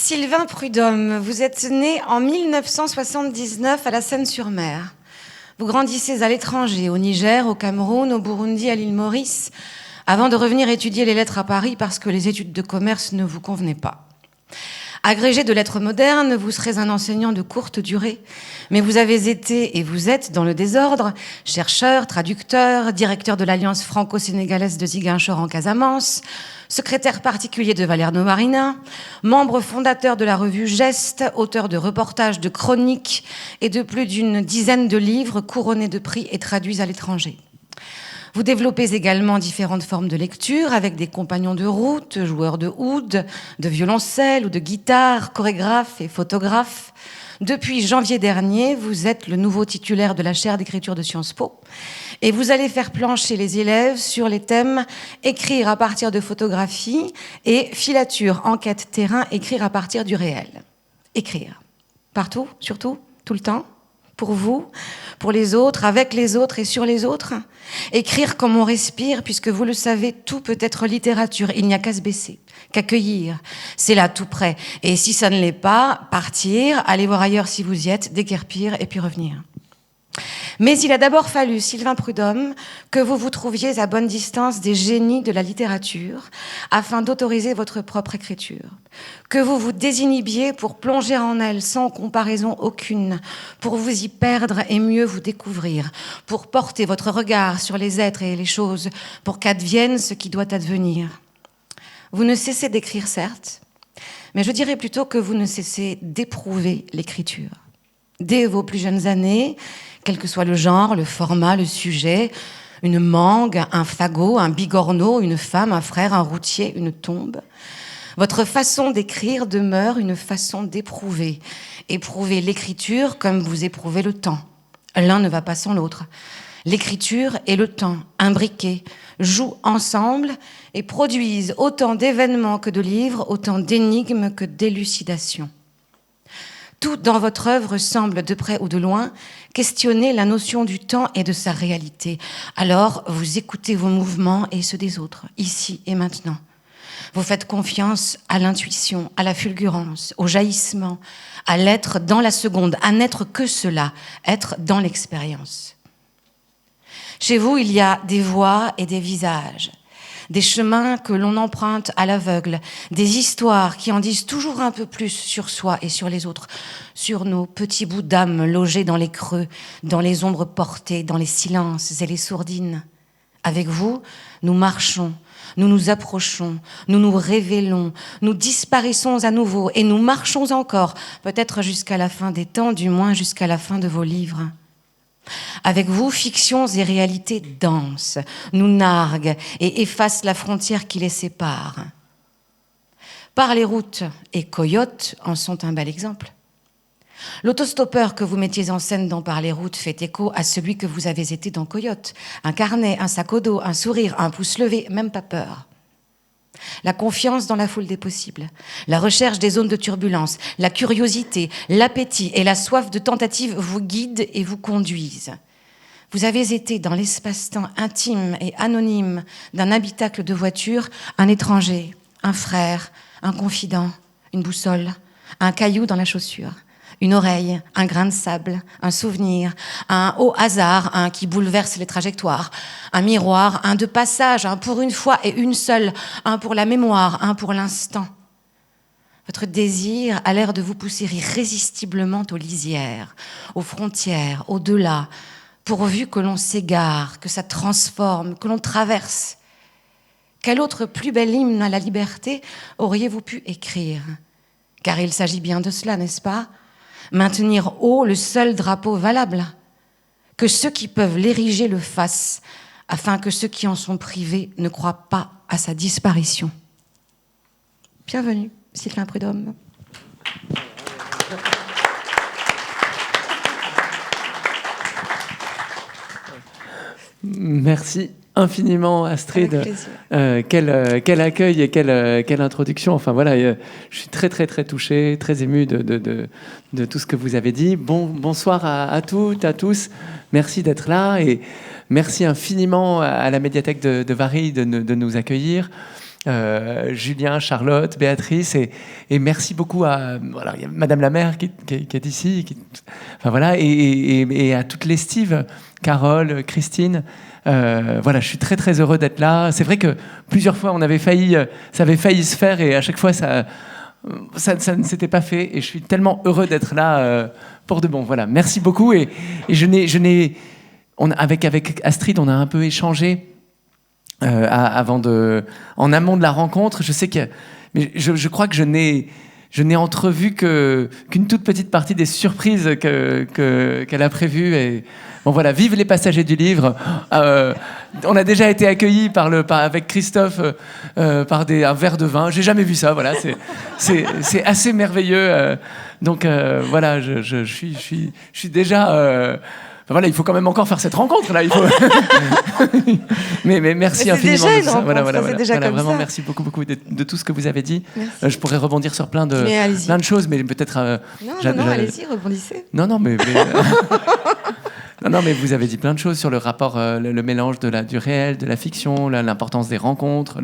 Sylvain Prudhomme, vous êtes né en 1979 à la Seine-sur-Mer. Vous grandissez à l'étranger, au Niger, au Cameroun, au Burundi, à l'île Maurice, avant de revenir étudier les lettres à Paris parce que les études de commerce ne vous convenaient pas. Agrégé de lettres modernes, vous serez un enseignant de courte durée, mais vous avez été et vous êtes dans le désordre, chercheur, traducteur, directeur de l'Alliance franco-sénégalaise de Ziguinchor en Casamance, secrétaire particulier de Valerno Marina, membre fondateur de la revue Geste, auteur de reportages, de chroniques et de plus d'une dizaine de livres couronnés de prix et traduits à l'étranger. Vous développez également différentes formes de lecture avec des compagnons de route, joueurs de oud, de violoncelle ou de guitare, chorégraphes et photographes. Depuis janvier dernier, vous êtes le nouveau titulaire de la chaire d'écriture de Sciences Po et vous allez faire plancher les élèves sur les thèmes écrire à partir de photographies et filature, enquête, terrain, écrire à partir du réel. Écrire. Partout, surtout, tout le temps. Pour vous, pour les autres, avec les autres et sur les autres. Écrire comme on respire, puisque vous le savez, tout peut être littérature. Il n'y a qu'à se baisser, qu'accueillir. C'est là, tout près. Et si ça ne l'est pas, partir, aller voir ailleurs si vous y êtes, déguerpir et puis revenir. Mais il a d'abord fallu, Sylvain Prudhomme, que vous vous trouviez à bonne distance des génies de la littérature afin d'autoriser votre propre écriture. Que vous vous désinhibiez pour plonger en elle sans comparaison aucune, pour vous y perdre et mieux vous découvrir, pour porter votre regard sur les êtres et les choses, pour qu'advienne ce qui doit advenir. Vous ne cessez d'écrire, certes, mais je dirais plutôt que vous ne cessez d'éprouver l'écriture. Dès vos plus jeunes années, quel que soit le genre, le format, le sujet, une mangue, un fagot, un bigorneau, une femme, un frère, un routier, une tombe. Votre façon d'écrire demeure une façon d'éprouver. Éprouver l'écriture comme vous éprouvez le temps. L'un ne va pas sans l'autre. L'écriture et le temps, imbriqués, jouent ensemble et produisent autant d'événements que de livres, autant d'énigmes que d'élucidations. Tout dans votre œuvre semble, de près ou de loin, questionner la notion du temps et de sa réalité. Alors, vous écoutez vos mouvements et ceux des autres, ici et maintenant. Vous faites confiance à l'intuition, à la fulgurance, au jaillissement, à l'être dans la seconde, à n'être que cela, être dans l'expérience. Chez vous, il y a des voix et des visages. Des chemins que l'on emprunte à l'aveugle, des histoires qui en disent toujours un peu plus sur soi et sur les autres, sur nos petits bouts d'âme logés dans les creux, dans les ombres portées, dans les silences et les sourdines. Avec vous, nous marchons, nous nous approchons, nous nous révélons, nous disparaissons à nouveau et nous marchons encore, peut-être jusqu'à la fin des temps, du moins jusqu'à la fin de vos livres. Avec vous, fictions et réalités dansent, nous narguent et effacent la frontière qui les sépare. Par les routes et Coyote en sont un bel exemple. L'autostoppeur que vous mettiez en scène dans Par les routes fait écho à celui que vous avez été dans Coyote. Un carnet, un sac au dos, un sourire, un pouce levé, même pas peur. La confiance dans la foule des possibles, la recherche des zones de turbulence, la curiosité, l'appétit et la soif de tentative vous guident et vous conduisent. Vous avez été dans l'espace-temps intime et anonyme d'un habitacle de voiture, un étranger, un frère, un confident, une boussole, un caillou dans la chaussure, une oreille, un grain de sable, un souvenir, un au hasard, un qui bouleverse les trajectoires, un miroir, un de passage, un pour une fois et une seule, un pour la mémoire, un pour l'instant. Votre désir a l'air de vous pousser irrésistiblement aux lisières, aux frontières, au-delà, pourvu que l'on s'égare, que ça transforme, que l'on traverse. Quel autre plus bel hymne à la liberté auriez-vous pu écrire ? Car il s'agit bien de cela, n'est-ce pas ? Maintenir haut le seul drapeau valable, que ceux qui peuvent l'ériger le fassent, afin que ceux qui en sont privés ne croient pas à sa disparition. Bienvenue, Sylvain Prudhomme. Merci infiniment, Astrid. Quel accueil et quelle introduction. Enfin voilà, je suis très très très touché, très ému de tout ce que vous avez dit. Bonsoir à toutes, à tous. Merci d'être là et merci infiniment à la médiathèque de Varilhes de nous accueillir. Julien, Charlotte, Béatrice, et merci beaucoup à il y a Madame la maire qui est ici, enfin voilà, et à toute l'estive, Carole, Christine. Je suis très très heureux d'être là. C'est vrai que plusieurs fois ça avait failli se faire, et à chaque fois ça ne s'était pas fait, et je suis tellement heureux d'être là pour de bon. Voilà, merci beaucoup. Et avec Astrid, on a un peu échangé en amont de la rencontre. Je sais mais je crois que je n'ai entrevu qu'une toute petite partie des surprises qu'elle a prévues. Et bon voilà, vive les passagers du livre. On a déjà été accueillis avec Christophe par un verre de vin. J'ai jamais vu ça. Voilà, c'est assez merveilleux. Donc voilà, je suis déjà. Il faut quand même encore faire cette rencontre là. mais merci infiniment de ça. Voilà, vraiment ça. Merci beaucoup de tout ce que vous avez dit. Je pourrais rebondir sur plein de choses, mais peut-être. Non, allez-y, rebondissez. Non, mais vous avez dit plein de choses sur le rapport, le mélange du réel, de la fiction, l'importance des rencontres.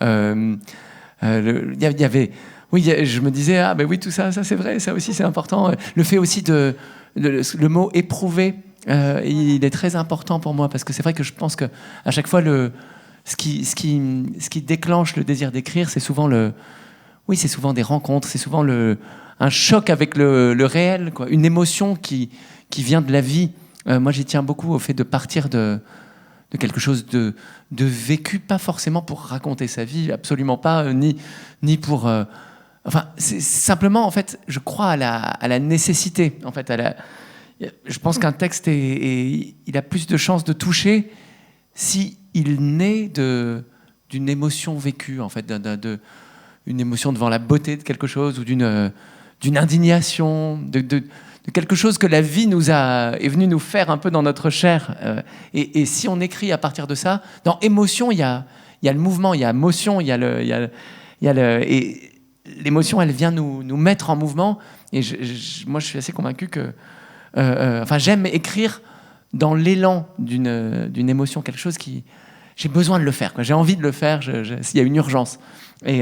Il y avait. Oui, je me disais oui, tout ça c'est vrai, ça aussi c'est important. Le fait aussi le mot éprouver, il est très important pour moi, parce que c'est vrai que je pense que à chaque fois ce qui déclenche le désir d'écrire, c'est souvent c'est souvent des rencontres, c'est souvent un choc avec le réel, quoi, une émotion qui vient de la vie. Moi, j'y tiens beaucoup au fait de partir de quelque chose de vécu, pas forcément pour raconter sa vie, absolument pas, ni pour. C'est simplement, en fait, je crois à la nécessité. En fait, je pense qu'un texte il a plus de chances de toucher si il naît d'une émotion vécue, en fait, une émotion devant la beauté de quelque chose, ou d'une indignation, de quelque chose que la vie est venue nous faire un peu dans notre chair. Et si on écrit à partir de ça, dans émotion, il y a le mouvement, il y a motion, et l'émotion, elle vient nous mettre en mouvement. Et moi, je suis assez convaincu que j'aime écrire dans l'élan d'une émotion, quelque chose j'ai besoin de le faire, quoi. J'ai envie de le faire, s'il y a une urgence. Et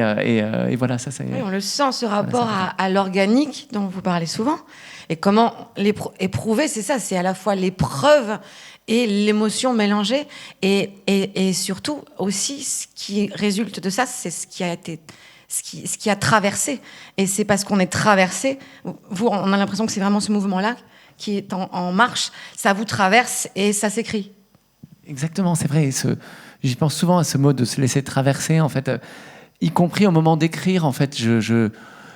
voilà, ça c'est. Oui, on le sent, ce rapport à l'organique dont vous parlez souvent. Et comment éprouver, c'est ça, c'est à la fois l'épreuve et l'émotion mélangée. Et surtout aussi, ce qui résulte de ça, c'est ce qui a traversé. Et c'est parce qu'on est traversé, on a l'impression que c'est vraiment ce mouvement-là qui est en marche, ça vous traverse et ça s'écrit. Exactement, c'est vrai. J'y pense souvent à ce mot de se laisser traverser, en fait, y compris au moment d'écrire. En fait, il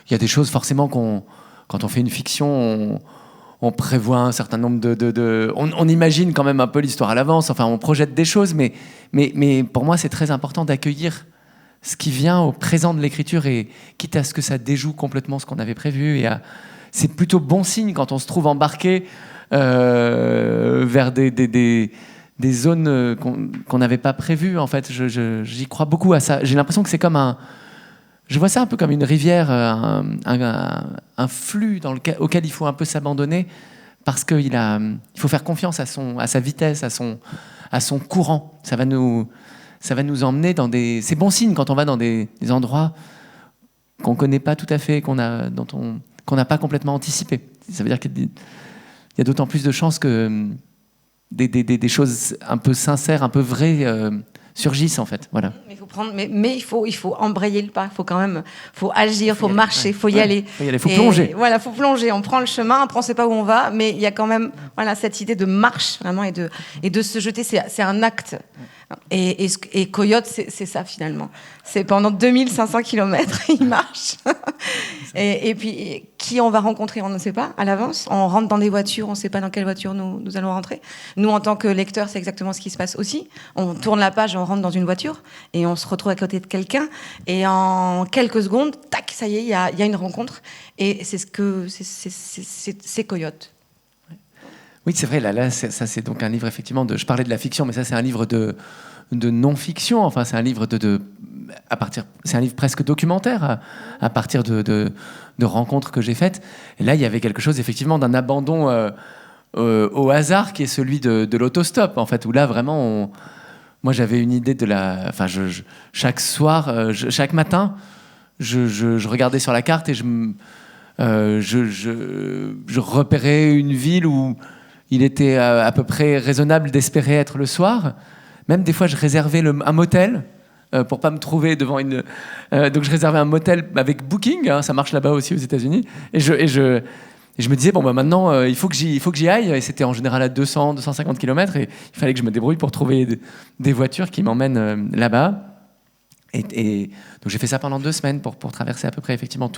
y a des choses forcément quand on fait une fiction, on prévoit un certain nombre on imagine quand même un peu l'histoire à l'avance. Enfin, on projette des choses, mais pour moi, c'est très important d'accueillir ce qui vient au présent de l'écriture, et quitte à ce que ça déjoue complètement ce qu'on avait prévu. C'est plutôt bon signe quand on se trouve embarqué vers des zones qu'on n'avait pas prévues. En fait, j'y crois beaucoup à ça. J'ai l'impression que c'est comme je vois ça un peu comme une rivière, un flux auquel il faut un peu s'abandonner, parce qu'il faut faire confiance à sa vitesse, à son courant. Ça va nous emmener c'est bon signe quand on va dans des endroits qu'on connaît pas tout à fait, qu'on n'a pas complètement anticipé. Ça veut dire qu'il y a d'autant plus de chances que des choses un peu sincères, un peu vraies surgissent, en fait. Voilà. Mais il faut embrayer le pas. Faut agir, faut marcher, il faut y aller. Faut plonger. Voilà, faut plonger. On prend le chemin, après on sait pas où on va, mais il y a quand même cette idée de marche vraiment et de se jeter. C'est un acte. Et Coyote, c'est ça finalement. C'est pendant 2500 km, il marche. Et puis, qui on va rencontrer, on ne sait pas à l'avance. On rentre dans des voitures, on ne sait pas dans quelle voiture nous allons rentrer. Nous, en tant que lecteurs, c'est exactement ce qui se passe aussi. On tourne la page, on rentre dans une voiture et on se retrouve à côté de quelqu'un. Et en quelques secondes, tac, ça y est, il y a une rencontre. Et c'est Coyote. Oui, c'est vrai. Là, ça, c'est donc un livre, effectivement, je parlais de la fiction, mais ça, c'est un livre de non-fiction. Enfin, c'est un livre c'est un livre presque documentaire à partir de rencontres que j'ai faites. Et là, il y avait quelque chose, effectivement, d'un abandon au hasard, qui est celui de l'autostop, en fait, où là, vraiment, moi, j'avais une idée de la... Enfin, chaque soir, chaque matin, je regardais sur la carte et je repérais une ville où il était à peu près raisonnable d'espérer être le soir. Même des fois, je réservais un motel pour pas me trouver devant une... donc, je réservais un motel avec Booking, hein, ça marche là-bas aussi aux États-Unis. Et je me disais, bon, bah, maintenant, il faut que j'y aille. Et c'était en général à 200, 250 km. Et il fallait que je me débrouille pour trouver des voitures qui m'emmènent là-bas. Et donc, j'ai fait ça pendant 2 semaines pour traverser à peu près, effectivement,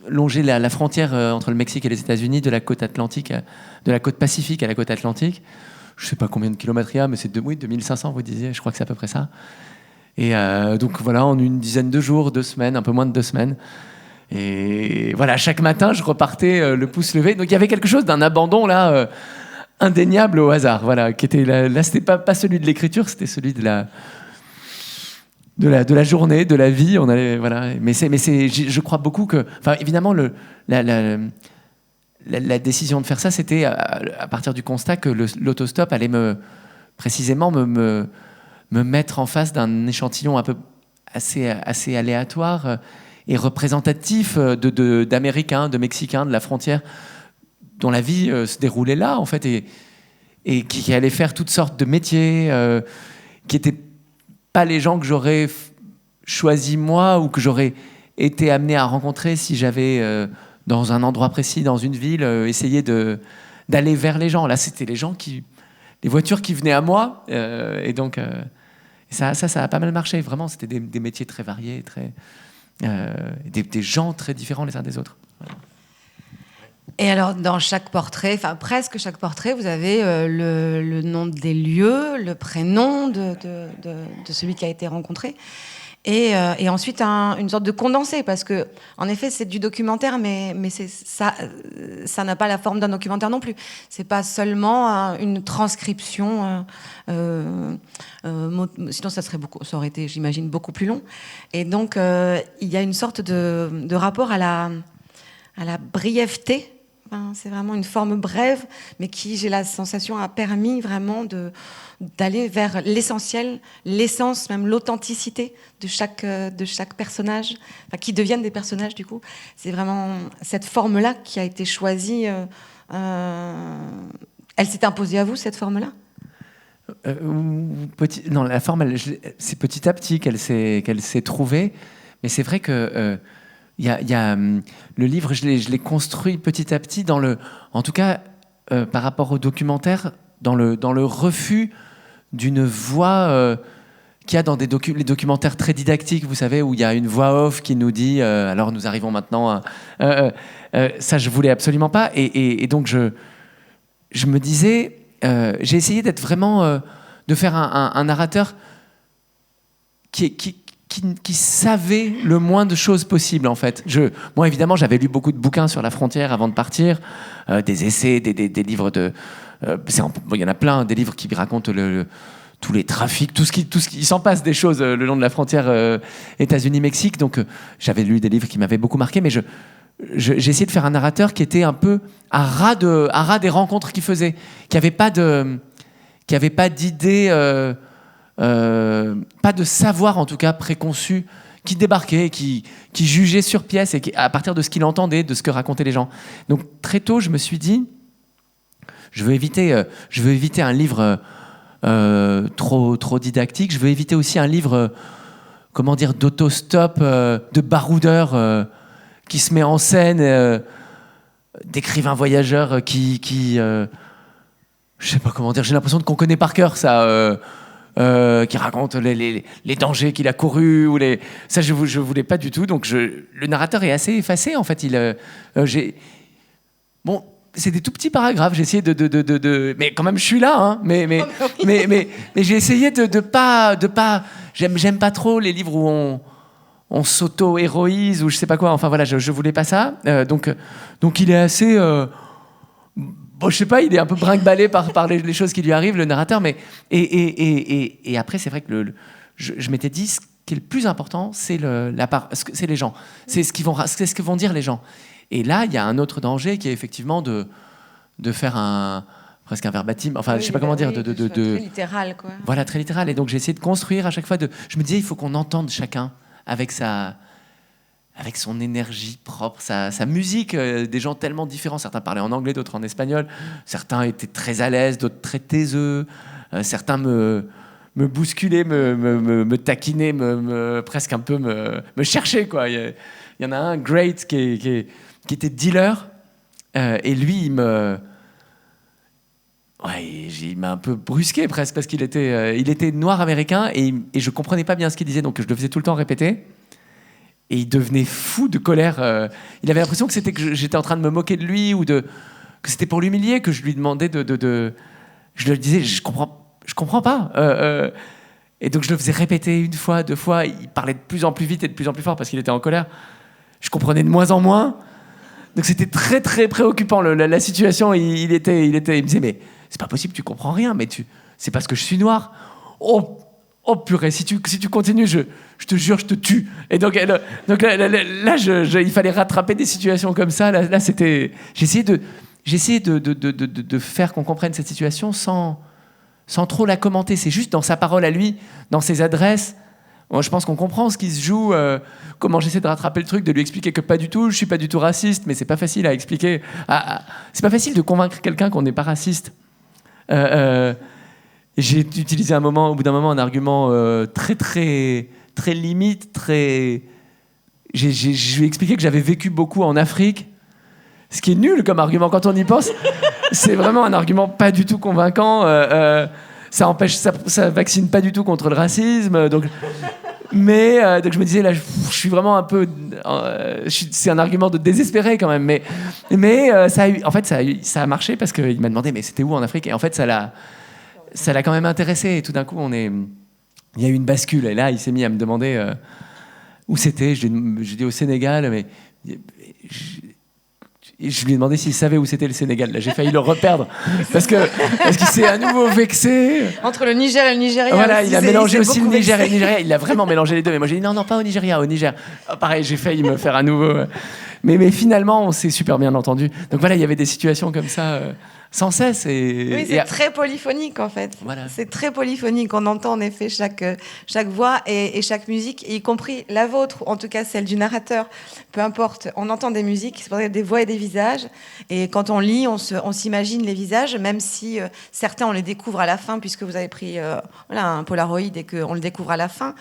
longer la frontière entre le Mexique et les États-Unis, de la côte atlantique, de la côte pacifique à la côte atlantique. Je ne sais pas combien de kilomètres il y a, mais c'est 2500, vous disiez, je crois que c'est à peu près ça. Et donc voilà, en une dizaine de jours, 2 semaines, un peu moins de 2 semaines. Et voilà, chaque matin, je repartais le pouce levé. Donc il y avait quelque chose d'un abandon là, indéniable au hasard. Voilà, qui était là, c'était pas celui de l'écriture, c'était celui de la journée, de la vie. On allait, voilà. Mais je crois beaucoup que, enfin, évidemment, la décision de faire ça, c'était à partir du constat que l'autostop allait précisément me mettre en face d'un échantillon un peu assez aléatoire et représentatif d'Américains, de Mexicains, de la frontière, dont la vie se déroulait là, en fait, et qui allaient faire toutes sortes de métiers, qui n'étaient pas les gens que j'aurais choisi moi ou que j'aurais été amené à rencontrer si j'avais, dans un endroit précis, dans une ville, essayé d'aller vers les gens. Là, c'était les voitures qui venaient à moi, et donc ça a pas mal marché. Vraiment, c'était des métiers très variés, des gens très différents les uns des autres. Voilà. Et alors, dans chaque portrait, enfin presque chaque portrait, vous avez le nom des lieux, le prénom de celui qui a été rencontré, et ensuite une sorte de condensé, parce que en effet, c'est du documentaire, mais ça n'a pas la forme d'un documentaire non plus. C'est pas seulement une transcription. Sinon, ça aurait été, j'imagine, beaucoup plus long. Et donc, il y a une sorte de rapport à la brièveté. C'est vraiment une forme brève, mais qui, j'ai la sensation, a permis vraiment d'aller vers l'essentiel, l'essence, même l'authenticité de chaque personnage, enfin, qui deviennent des personnages du coup. C'est vraiment cette forme-là qui a été choisie. Elle s'est imposée à vous, cette forme-là ? Non, la forme, c'est petit à petit qu'elle s'est trouvée, mais c'est vrai que... Il y a le livre, je l'ai construit petit à petit en tout cas par rapport au documentaire, dans le refus d'une voix qu'il y a dans les documentaires très didactiques, vous savez, où il y a une voix off qui nous dit alors nous arrivons maintenant à... ça, je voulais absolument pas, et donc je me disais, j'ai essayé d'être vraiment de faire un narrateur qui savait le moins de choses possibles, en fait. Moi, évidemment, j'avais lu beaucoup de bouquins sur la frontière avant de partir, des essais, des livres de... il y en a plein, des livres qui racontent tous les trafics, tout ce qui s'en passe des choses le long de la frontière États-Unis-Mexique. Donc, j'avais lu des livres qui m'avaient beaucoup marqué, mais j'ai essayé de faire un narrateur qui était un peu à ras des rencontres qu'il faisait, qui n'avait pas d'idées... pas de savoir en tout cas préconçu, qui débarquait, qui jugeait sur pièce et à partir de ce qu'il entendait, de ce que racontaient les gens. Donc très tôt, je me suis dit, je veux éviter un livre trop didactique. Je veux éviter aussi un livre, d'autostop, de baroudeur qui se met en scène, d'écrivains voyageurs qui je sais pas comment dire. J'ai l'impression qu'on connaît par cœur ça. Qui raconte les dangers qu'il a courus ça je voulais pas du tout, donc le narrateur est assez effacé en fait. C'est des tout petits paragraphes, j'ai essayé de mais quand même je suis là, hein, mais j'ai essayé de pas j'aime pas trop les livres où on s'auto-héroïse ou je sais pas quoi, enfin voilà, je voulais pas ça, donc il est assez je sais pas, il est un peu brinque-ballé par les choses qui lui arrivent, le narrateur, mais et après c'est vrai que je m'étais dit, ce qui est le plus important, c'est c'est les gens, c'est ce que vont dire les gens. Et là, il y a un autre danger qui est effectivement de faire presque un verbatim. Enfin, oui, je sais pas comment dire. Très littéral, quoi. Voilà, très littéral. Et donc, j'ai essayé de construire à chaque fois. Je me disais, il faut qu'on entende chacun avec son énergie propre, sa musique. Des gens tellement différents. Certains parlaient en anglais, d'autres en espagnol. Certains étaient très à l'aise, d'autres très taiseux. Certains me bousculaient, me taquinaient, presque un peu me cherchaient, quoi. Il y en a un, Great, qui était dealer. Et lui, il m'a un peu brusqué presque parce qu'il était noir américain et je comprenais pas bien ce qu'il disait, donc je le faisais tout le temps répéter. Et il devenait fou de colère. Il avait l'impression que j'étais en train de me moquer de lui ou que c'était pour l'humilier que je lui demandais je lui disais, je comprends pas. Et donc je le faisais répéter une fois, deux fois. Il parlait de plus en plus vite et de plus en plus fort parce qu'il était en colère. Je comprenais de moins en moins. Donc c'était très très préoccupant la situation. Il me disait, mais c'est pas possible, tu comprends rien, mais c'est parce que je suis noir. Oh purée, si tu continues, je te jure, je te tue. Et donc là, il fallait rattraper des situations comme ça. Là c'était, j'ai essayé de faire qu'on comprenne cette situation sans trop la commenter. C'est juste dans sa parole à lui, dans ses adresses. Moi, je pense qu'on comprend ce qui se joue, comment j'essaie de rattraper le truc, de lui expliquer que pas du tout, je suis pas du tout raciste, mais c'est pas facile à expliquer. C'est pas facile de convaincre quelqu'un qu'on n'est pas raciste. J'ai utilisé au bout d'un moment, un argument très très très limite, très. Je lui ai expliqué que j'avais vécu beaucoup en Afrique, ce qui est nul comme argument quand on y pense. C'est vraiment un argument pas du tout convaincant. Ça vaccine pas du tout contre le racisme. Donc je me disais, là, je suis vraiment un peu. C'est un argument de désespéré quand même. Mais ça a marché parce qu'il m'a demandé, mais c'était où en Afrique? Et en fait, ça l'a quand même intéressé. Et tout d'un coup, il y a eu une bascule. Et là, il s'est mis à me demander où c'était. J'ai dit au Sénégal, mais. Je lui ai demandé s'il savait où c'était le Sénégal. Là, j'ai failli le reperdre parce qu'il s'est à nouveau vexé. Entre le Niger et le Nigeria. Voilà, il a mélangé aussi le Niger et le Nigeria. Il a vraiment mélangé les deux. Mais moi, j'ai dit non, pas au Nigeria, au Niger. Pareil, j'ai failli me faire à nouveau. Mais finalement, on s'est super bien entendu. Donc voilà, il y avait des situations comme ça sans cesse. Oui, c'est très polyphonique en fait. Voilà. C'est très polyphonique. On entend en effet chaque voix et chaque musique, y compris la vôtre, ou en tout cas celle du narrateur. Peu importe, on entend des musiques, c'est des voix et des visages. Et quand on lit, on s'imagine les visages, même si certains on les découvre à la fin, puisque vous avez pris un Polaroid et qu'on le découvre à la fin.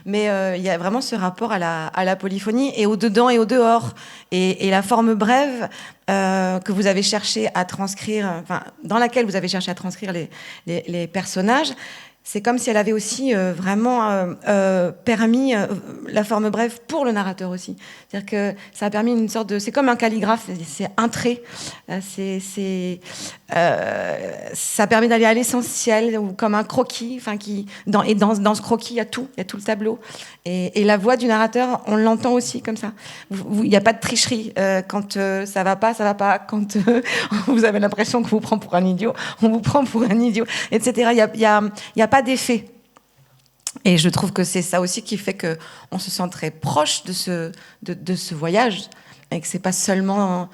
Mais il y a vraiment ce rapport à la polyphonie et au dedans et au dehors. Et la forme brève que vous avez cherché à transcrire, dans laquelle vous avez cherché à transcrire les personnages, c'est comme si elle avait aussi vraiment permis la forme brève pour le narrateur aussi. C'est-à-dire que ça a permis une sorte de... C'est comme un calligraphe, c'est un trait. Ça permet d'aller à l'essentiel, ou comme un croquis. Dans ce croquis, il y a tout le tableau. Et la voix du narrateur, on l'entend aussi comme ça. Il n'y a pas de tricherie. Quand ça va pas, ça va pas. Quand vous avez l'impression qu'on vous prend pour un idiot, on vous prend pour un idiot, etc. Il y a pas d'effet. Et je trouve que c'est ça aussi qui fait qu'on se sent très proche de ce voyage, et que c'est pas seulement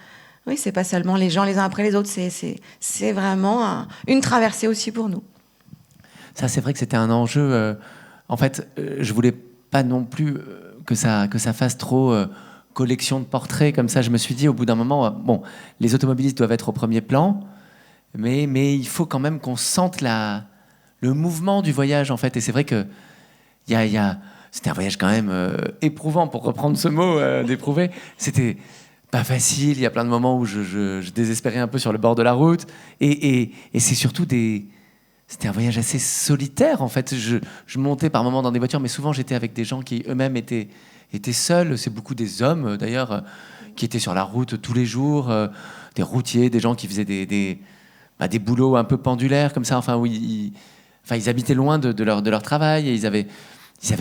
les gens les uns après les autres, c'est vraiment une traversée aussi pour nous. Ça, c'est vrai que c'était un enjeu. En fait, je voulais pas non plus que ça fasse trop collection de portraits comme ça. Je me suis dit au bout d'un moment, les automobilistes doivent être au premier plan, mais il faut quand même qu'on sente le mouvement du voyage, en fait. Et c'est vrai que c'était un voyage quand même éprouvant, pour reprendre ce mot d'éprouver. C'était pas facile. Il y a plein de moments où je désespérais un peu sur le bord de la route. Et c'est surtout c'était un voyage assez solitaire, en fait. Je montais par moments dans des voitures, mais souvent j'étais avec des gens qui eux-mêmes étaient seuls. C'est beaucoup des hommes, d'ailleurs, qui étaient sur la route tous les jours, des routiers, des gens qui faisaient des boulots un peu pendulaires, comme ça, où ils habitaient loin de leur travail, et ils avaient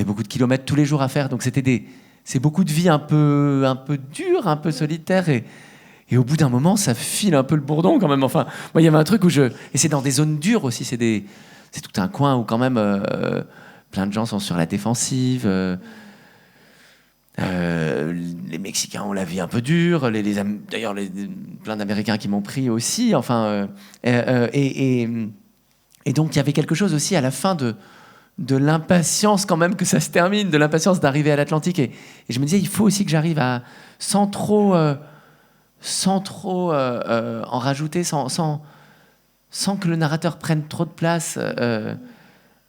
beaucoup de kilomètres tous les jours à faire. Donc c'est beaucoup de vie un peu dure, un peu solitaire, et au bout d'un moment, ça file un peu le bourdon quand même. Moi, il y avait un truc et c'est dans des zones dures aussi. C'est tout un coin où quand même plein de gens sont sur la défensive. Les Mexicains ont la vie un peu dure, d'ailleurs plein d'Américains qui m'ont pris aussi, enfin, et donc il y avait quelque chose aussi à la fin de l'impatience quand même que ça se termine, de l'impatience d'arriver à l'Atlantique, et je me disais il faut aussi que j'arrive à sans trop en rajouter, sans que le narrateur prenne trop de place.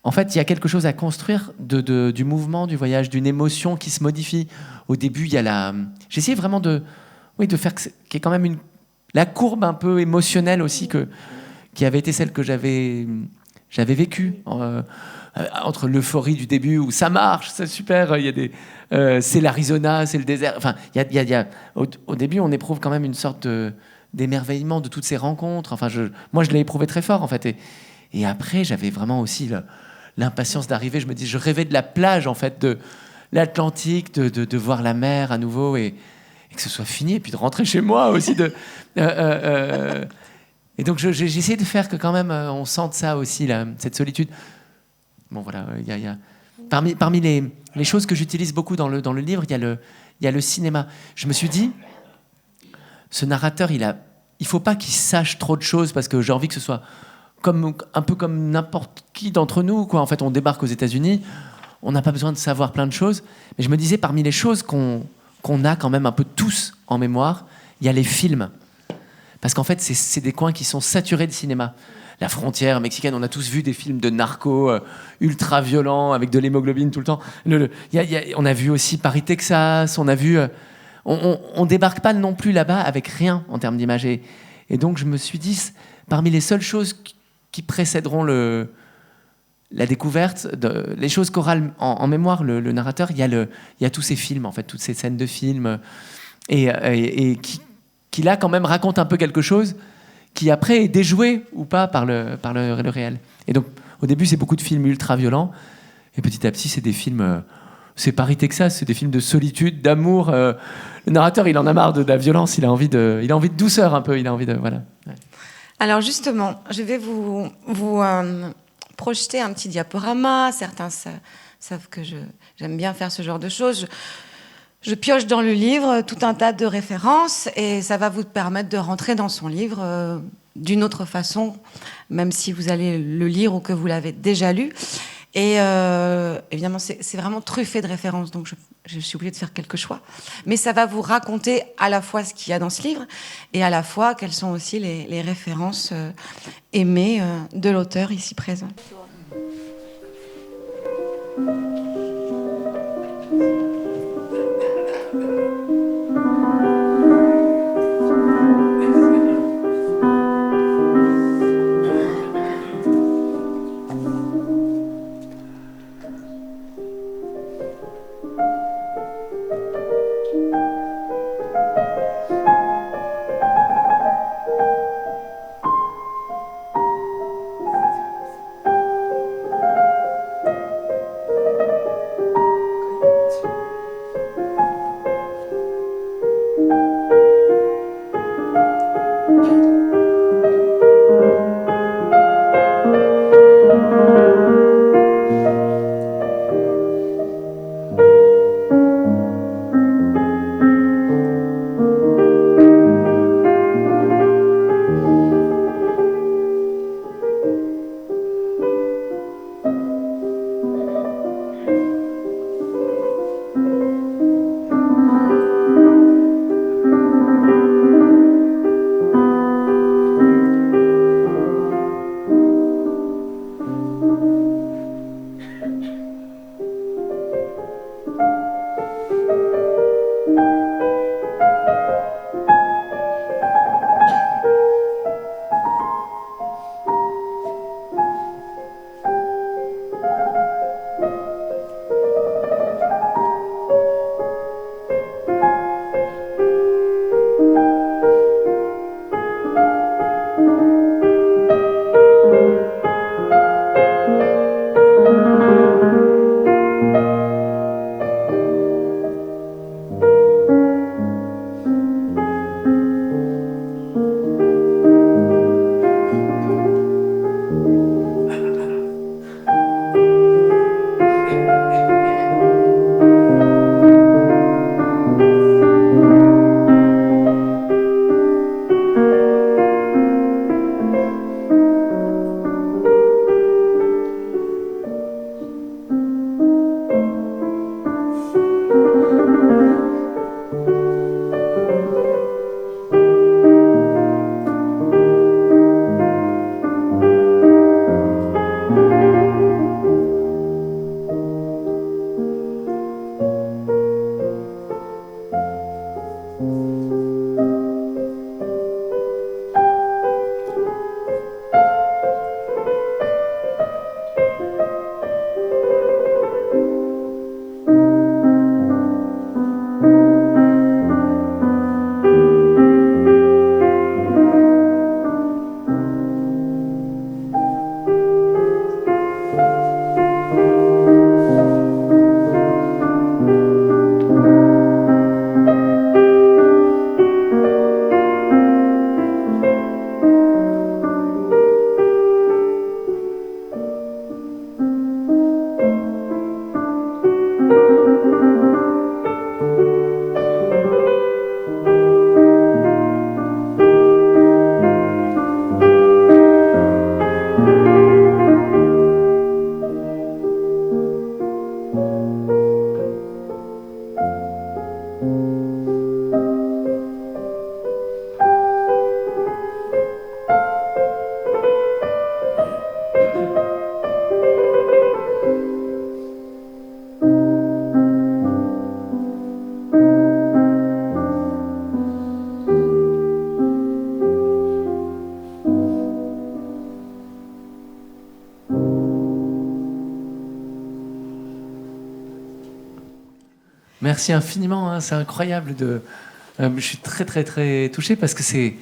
En fait, il y a quelque chose à construire du mouvement, du voyage, d'une émotion qui se modifie. Au début, il y a j'essayais vraiment de faire qu'il y ait quand même la courbe un peu émotionnelle aussi qui avait été celle que j'avais vécue. Entre l'euphorie du début où ça marche, c'est super, il y a c'est l'Arizona, c'est le désert. Enfin, au début, on éprouve quand même une sorte d'émerveillement de toutes ces rencontres. Enfin, moi, je l'ai éprouvé très fort, en fait. Et après, j'avais vraiment aussi l'impatience d'arriver. Je me dis, je rêvais de la plage, en fait, de l'Atlantique, de voir la mer à nouveau et que ce soit fini, et puis de rentrer chez moi aussi. Et donc, j'ai essayé de faire que quand même, on sente ça aussi, cette solitude. Bon, voilà, parmi les choses que j'utilise beaucoup dans le livre, il y a le cinéma. Je me suis dit, ce narrateur, il faut pas qu'il sache trop de choses, parce que j'ai envie que ce soit un peu comme n'importe qui d'entre nous, quoi. En fait, on débarque aux États-Unis, on n'a pas besoin de savoir plein de choses. Mais je me disais, parmi les choses qu'on a quand même un peu tous en mémoire, il y a les films. Parce qu'en fait, c'est des coins qui sont saturés de cinéma. La frontière mexicaine, on a tous vu des films de narcos ultra violents avec de l'hémoglobine tout le temps. On a vu aussi Paris, Texas. On a vu. On débarque pas non plus là-bas avec rien en termes d'image. Et donc je me suis dit, parmi les seules choses qui précéderont la découverte, les choses qu'aura en mémoire le narrateur, il y a tous ces films, en fait, toutes ces scènes de films, et qui là quand même racontent un peu quelque chose qui après est déjoué ou pas par le réel. Et donc, au début, c'est beaucoup de films ultra-violents, et petit à petit, c'est des films... c'est Paris, Texas, c'est des films de solitude, d'amour. Le narrateur, il en a marre de la violence, il a envie de douceur un peu, il a envie de... Voilà. Ouais. Alors justement, je vais vous projeter un petit diaporama. Certains savent que j'aime bien faire ce genre de choses. Je pioche dans le livre tout un tas de références et ça va vous permettre de rentrer dans son livre d'une autre façon, même si vous allez le lire ou que vous l'avez déjà lu. Et évidemment, c'est vraiment truffé de références, donc je suis obligée de faire quelques choix. Mais ça va vous raconter à la fois ce qu'il y a dans ce livre et à la fois quelles sont aussi les références aimées de l'auteur ici présent. Merci infiniment, hein, c'est incroyable. Je suis très très très touché parce que c'est...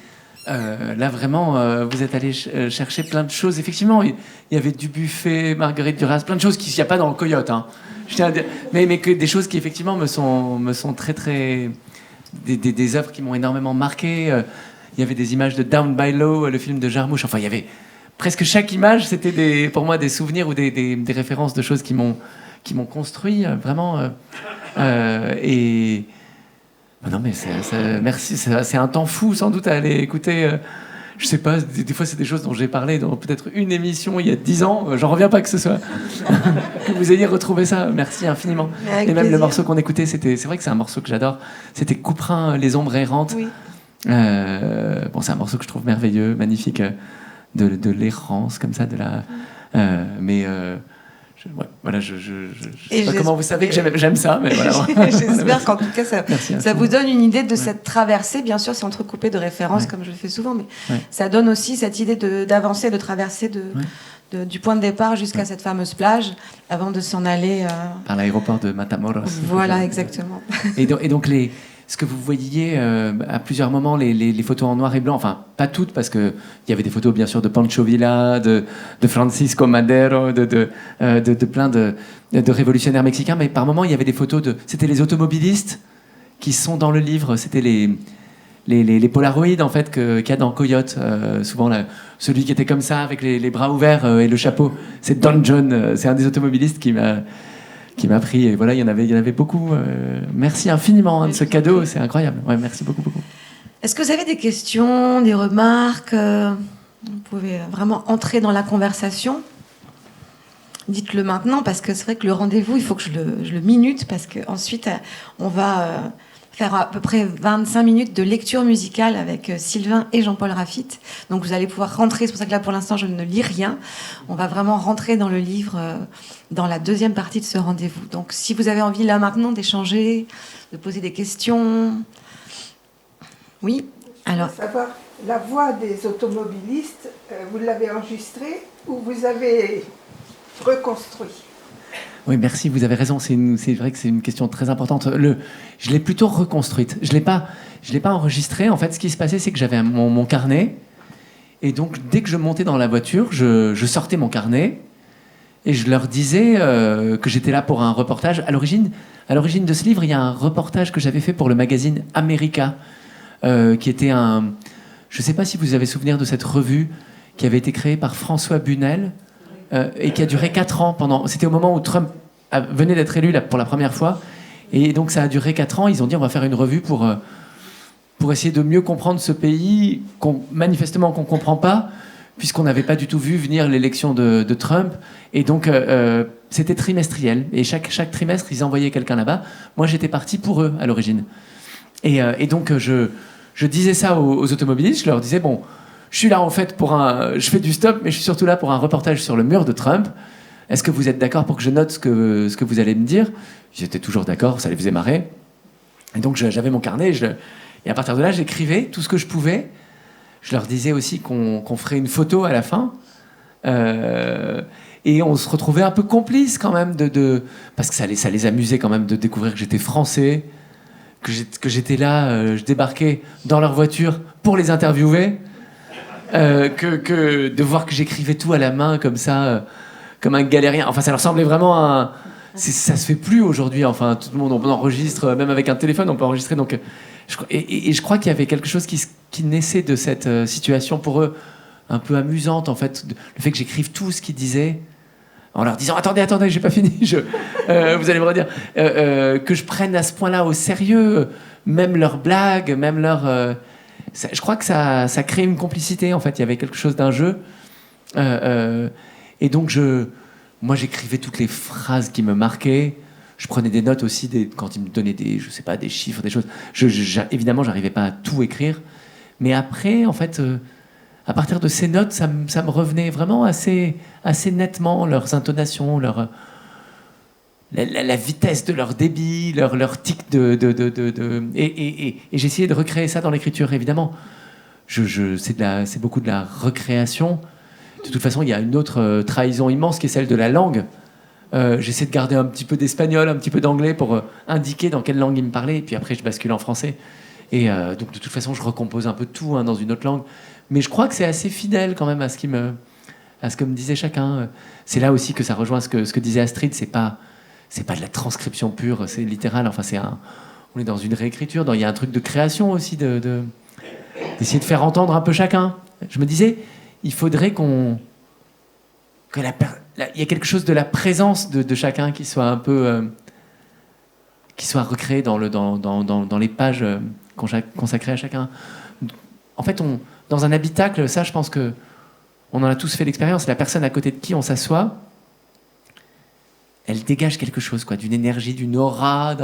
là vraiment, vous êtes allé chercher plein de choses. Effectivement, il y avait du buffet, Marguerite Duras, plein de choses qu'il n'y a pas dans le Coyote. Hein. Je tiens à dire, mais que des choses qui effectivement me sont très très... Des œuvres qui m'ont énormément marqué. Il y avait des images de Down by Law, le film de Jarmusch. Enfin, il y avait... Presque chaque image, c'était pour moi des souvenirs ou des références de choses qui m'ont construit, vraiment. Et... Non, mais merci, c'est un temps fou, sans doute, à aller écouter... je sais pas, des fois, c'est des choses dont j'ai parlé dans peut-être une émission il y a 10 ans. J'en reviens pas que ce soit... que vous ayez retrouvé ça. Merci infiniment. Et même plaisir. Le morceau qu'on écoutait, c'est vrai que c'est un morceau que j'adore. C'était Couperin, Les ombres errantes. Oui. Bon, c'est un morceau que je trouve merveilleux, magnifique, de l'errance, comme ça, de la... voilà, je sais pas comment vous savez que j'aime ça, mais voilà. J'espère qu'en tout cas, ça vous donne une idée de cette traversée. Bien sûr, c'est entrecoupé de références, comme je le fais souvent, mais ça donne aussi cette idée d'avancer, de traverser du point de départ jusqu'à cette fameuse plage, avant de s'en aller... Par l'aéroport de Matamoros. Voilà, exactement. Et donc ce que vous voyiez à plusieurs moments, les photos en noir et blanc, enfin pas toutes, parce qu'il y avait des photos bien sûr de Pancho Villa, de Francisco Madero, de plein de révolutionnaires mexicains, mais par moments il y avait des photos c'était les automobilistes qui sont dans le livre, c'était les Polaroids en fait qu'il y a dans Coyote, souvent celui qui était comme ça avec les bras ouverts et le chapeau, c'est Don John, c'est un des automobilistes qui m'a pris, et voilà, il y en avait beaucoup. Merci infiniment de ce cadeau, c'est incroyable. Ouais, merci beaucoup. Est-ce que vous avez des questions, des remarques? Vous pouvez vraiment entrer dans la conversation. Dites-le maintenant, parce que c'est vrai que le rendez-vous, il faut que je le minute, parce qu'ensuite, on va faire à peu près 25 minutes de lecture musicale avec Sylvain et Jean-Paul Raffitte. Donc vous allez pouvoir rentrer, c'est pour ça que là pour l'instant je ne lis rien. On va vraiment rentrer dans le livre dans la deuxième partie de ce rendez-vous. Donc si vous avez envie là maintenant d'échanger, de poser des questions... Oui, alors... Je veux savoir, la voix des automobilistes, vous l'avez enregistrée ou vous avez reconstruit? Oui, merci, vous avez raison, c'est vrai que c'est une question très importante. Je l'ai plutôt reconstruite. Je l'ai pas enregistrée. En fait, ce qui se passait, c'est que j'avais mon carnet. Et donc, dès que je montais dans la voiture, je sortais mon carnet et je leur disais que j'étais là pour un reportage. À l'origine de ce livre, il y a un reportage que j'avais fait pour le magazine America, qui était un... Je ne sais pas si vous avez souvenir de cette revue qui avait été créée par François Bunel, et qui a duré 4 ans. C'était au moment où Trump venait d'être élu pour la première fois. Et donc ça a duré 4 ans. Ils ont dit on va faire une revue pour essayer de mieux comprendre ce pays, manifestement qu'on ne comprend pas, puisqu'on n'avait pas du tout vu venir l'élection de Trump. Et donc c'était trimestriel. Et chaque trimestre, ils envoyaient quelqu'un là-bas. Moi, j'étais parti pour eux à l'origine. Et donc je disais ça aux automobilistes. Je leur disais, bon... Je suis là en fait je fais du stop, mais je suis surtout là pour un reportage sur le mur de Trump. Est-ce que vous êtes d'accord pour que je note ce que vous allez me dire? Ils étaient toujours d'accord, ça les faisait marrer. Et donc j'avais mon carnet, et à partir de là, j'écrivais tout ce que je pouvais. Je leur disais aussi qu'on ferait une photo à la fin. Et on se retrouvait un peu complices quand même, parce que ça les amusait quand même de découvrir que j'étais français, que j'étais là, je débarquais dans leur voiture pour les interviewer. Que de voir que j'écrivais tout à la main comme ça, comme un galérien. Enfin, ça leur semblait vraiment ça se fait plus aujourd'hui. Enfin, tout le monde on enregistre, même avec un téléphone, on peut enregistrer. Donc, je crois qu'il y avait quelque chose qui naissait de cette situation pour eux, un peu amusante en fait, le fait que j'écrive tout ce qu'ils disaient, en leur disant attendez, j'ai pas fini. Vous allez me redire que je prenne à ce point-là au sérieux, même leurs blagues, même leurs je crois que ça crée une complicité, en fait. Il y avait quelque chose d'un jeu. Et donc, moi, j'écrivais toutes les phrases qui me marquaient. Je prenais des notes aussi quand ils me donnaient des chiffres, des choses. Évidemment, j'arrivais pas à tout écrire. Mais après, en fait, à partir de ces notes, ça me revenait vraiment assez nettement, leurs intonations, la vitesse de leur débit, leur tic et j'essayais de recréer ça dans l'écriture, évidemment. C'est beaucoup de la recréation. De toute façon, il y a une autre trahison immense qui est celle de la langue. J'essaie de garder un petit peu d'espagnol, un petit peu d'anglais pour indiquer dans quelle langue il me parlait, et puis après je bascule en français. Et donc de toute façon, je recompose un peu tout dans une autre langue. Mais je crois que c'est assez fidèle quand même à ce que me disait chacun. C'est là aussi que ça rejoint ce que disait Astrid. C'est pas de la transcription pure, c'est littéral. Enfin, on est dans une réécriture. Il y a un truc de création aussi, d'essayer de faire entendre un peu chacun. Je me disais, il faudrait il y a quelque chose de la présence de chacun qui soit un peu qui soit recréé dans les pages consacrées à chacun. En fait, dans un habitacle, ça, je pense que on en a tous fait l'expérience. La personne à côté de qui on s'assoit, elle dégage quelque chose, quoi, d'une énergie, d'une aura.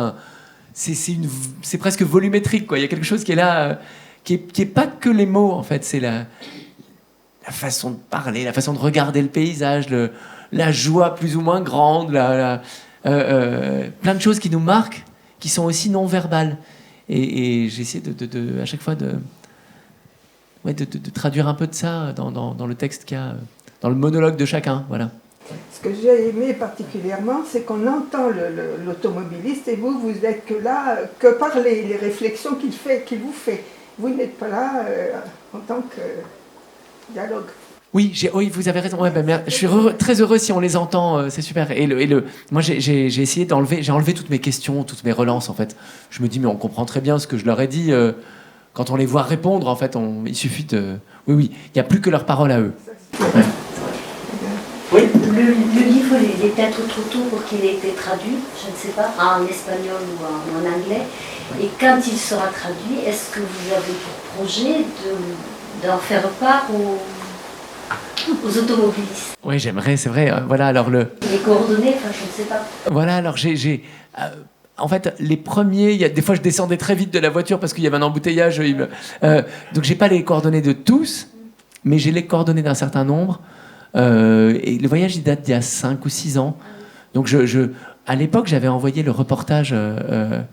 C'est presque volumétrique, quoi. Il y a quelque chose qui est là, qui est pas que les mots, en fait. C'est la façon de parler, la façon de regarder le paysage, la joie plus ou moins grande, plein de choses qui nous marquent, qui sont aussi non verbales. Et j'ai essayé à chaque fois de traduire un peu de ça dans le texte qu'il y a, dans le monologue de chacun. Voilà. Ce que j'ai aimé particulièrement, c'est qu'on entend l'automobiliste et vous êtes que là, que par les réflexions qu'il vous fait. Vous n'êtes pas là en tant que dialogue. Oui, vous avez raison. Ouais, je suis très heureux si on les entend, c'est super. Moi, j'ai essayé j'ai enlevé toutes mes questions, toutes mes relances, en fait. Je me dis, mais on comprend très bien ce que je leur ai dit. Quand on les voit répondre, en fait, il suffit de... Oui, il n'y a plus que leurs paroles à eux. Ouais. Oui. Le livre, il est peut-être trop tôt pour qu'il ait été traduit, je ne sais pas, en espagnol ou en anglais. Et quand il sera traduit, est-ce que vous avez pour projet d'en faire part aux automobilistes? Oui, j'aimerais, c'est vrai. Voilà, alors les coordonnées, enfin, je ne sais pas. Voilà, alors en fait, les premiers, des fois je descendais très vite de la voiture parce qu'il y avait un embouteillage. Donc j'ai pas les coordonnées de tous, mais j'ai les coordonnées d'un certain nombre. Et le voyage, il date d'il y a 5 ou 6 ans. Donc à l'époque, j'avais envoyé le reportage, le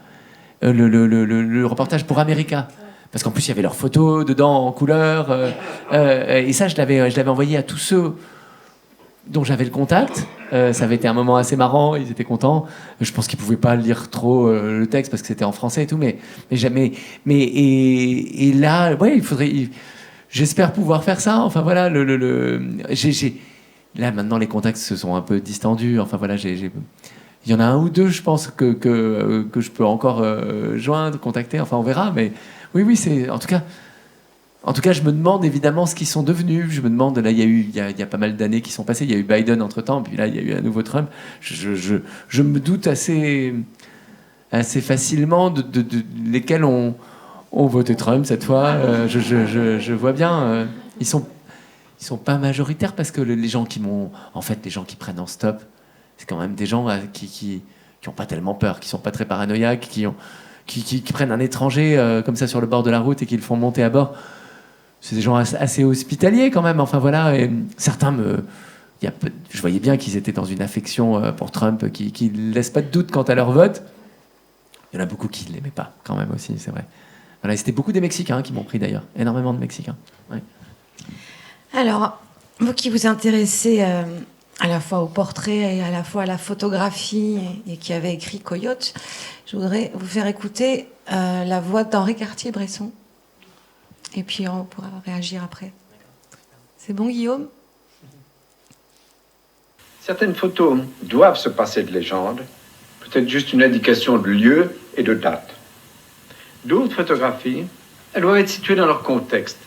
reportage pour America. Parce qu'en plus, il y avait leurs photos dedans en couleur. Et ça, je l'avais envoyé à tous ceux dont j'avais le contact. Ça avait été un moment assez marrant, ils étaient contents. Je pense qu'ils ne pouvaient pas lire trop le texte parce que c'était en français et tout. Mais là, ouais, j'espère pouvoir faire ça. Enfin voilà, là maintenant les contacts se sont un peu distendus. Enfin voilà, il y en a un ou deux, je pense que je peux encore joindre, contacter. Enfin on verra. Mais oui, c'est en tout cas, je me demande évidemment ce qu'ils sont devenus. Je me demande, là, il y a pas mal d'années qui sont passées. Il y a eu Biden entre-temps, puis là, il y a eu un nouveau Trump. Je me doute assez facilement de lesquels ont voté Trump cette fois. Je vois bien. Ils sont pas majoritaires parce que les gens qui prennent en stop, c'est quand même des gens qui ont pas tellement peur, qui sont pas très paranoïaques, qui prennent un étranger comme ça sur le bord de la route et qui le font monter à bord. C'est des gens assez hospitaliers quand même. Enfin voilà, et certains je voyais bien qu'ils étaient dans une affection pour Trump qui ne laisse pas de doute quant à leur vote. Il y en a beaucoup qui ne l'aimaient pas quand même aussi, c'est vrai. Voilà, c'était beaucoup des Mexicains qui m'ont pris d'ailleurs, énormément de Mexicains. Ouais. Alors, vous qui vous intéressez à la fois au portrait et à la fois à la photographie et qui avez écrit Coyote, je voudrais vous faire écouter la voix d'Henri Cartier-Bresson. Et puis on pourra réagir après. C'est bon, Guillaume ? Certaines photos doivent se passer de légende, peut-être juste une indication de lieu et de date. D'autres photographies, elles doivent être situées dans leur contexte,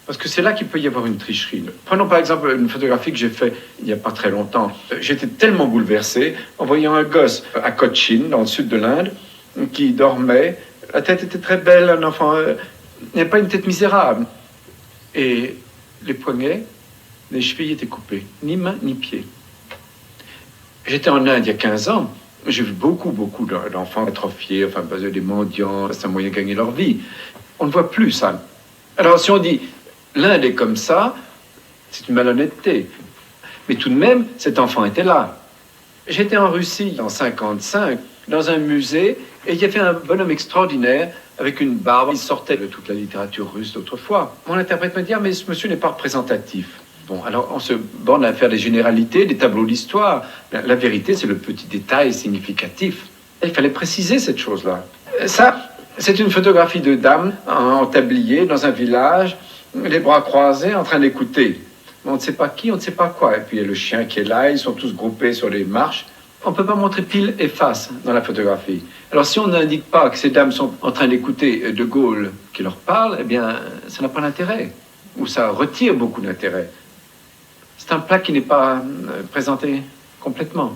parce que c'est là qu'il peut y avoir une tricherie. Prenons par exemple une photographie que j'ai faite il n'y a pas très longtemps. J'étais tellement bouleversé en voyant un gosse à Cochin, dans le sud de l'Inde, qui dormait. La tête était très belle, un enfant... Il n'y a pas une tête misérable. Et les poignets, les chevilles étaient coupées. Ni main, ni pied. J'étais en Inde il y a 15 ans. J'ai vu beaucoup d'enfants atrophiés, enfin, des mendiants, c'est un moyen de gagner leur vie. On ne voit plus ça. Alors, si on dit, l'Inde est comme ça, c'est une malhonnêteté. Mais tout de même, cet enfant était là. J'étais en Russie en 1955, dans un musée, et il y avait un bonhomme extraordinaire avec une barbe. Il sortait de toute la littérature russe d'autrefois. Mon interprète m'a dit, mais ce monsieur n'est pas représentatif. Bon, alors on se borne à faire des généralités, des tableaux d'histoire. La vérité, c'est le petit détail significatif. Il fallait préciser cette chose-là. Ça, c'est une photographie de dame en tablier dans un village, les bras croisés, en train d'écouter. On ne sait pas qui, on ne sait pas quoi. Et puis il y a le chien qui est là, ils sont tous groupés sur les marches. On ne peut pas montrer pile et face dans la photographie. Alors si on n'indique pas que ces dames sont en train d'écouter De Gaulle qui leur parle, eh bien, ça n'a pas d'intérêt. Ou ça retire beaucoup d'intérêt. C'est un plat qui n'est pas présenté complètement.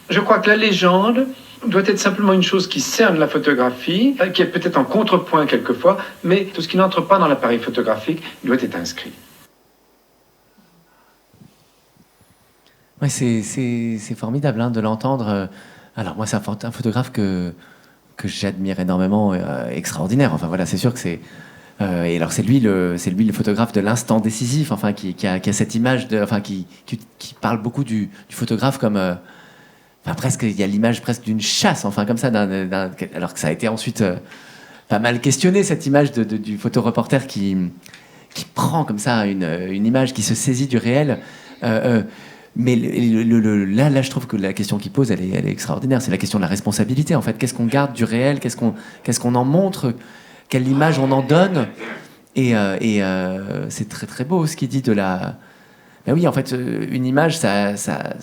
Je crois que la légende doit être simplement une chose qui cerne la photographie, qui est peut-être en contrepoint quelquefois, mais tout ce qui n'entre pas dans l'appareil photographique doit être inscrit. Ouais, c'est formidable de l'entendre. Alors moi, c'est un photographe que j'admire énormément, extraordinaire. Enfin voilà, c'est sûr que c'est... et alors c'est lui le photographe de l'instant décisif, enfin qui a cette image qui parle beaucoup du photographe comme... Enfin, presque, il y a l'image presque d'une chasse, enfin comme ça, alors que ça a été ensuite pas mal questionné, cette image du photoreporter qui prend comme ça une image qui se saisit du réel. Mais là, je trouve que la question qu'il pose, elle est extraordinaire. C'est la question de la responsabilité, en fait. Qu'est-ce qu'on garde du réel ? Qu'est-ce qu'on en montre ? Quelle image on en donne ? Et c'est très très beau ce qu'il dit de la... Ben oui, en fait, une image, ça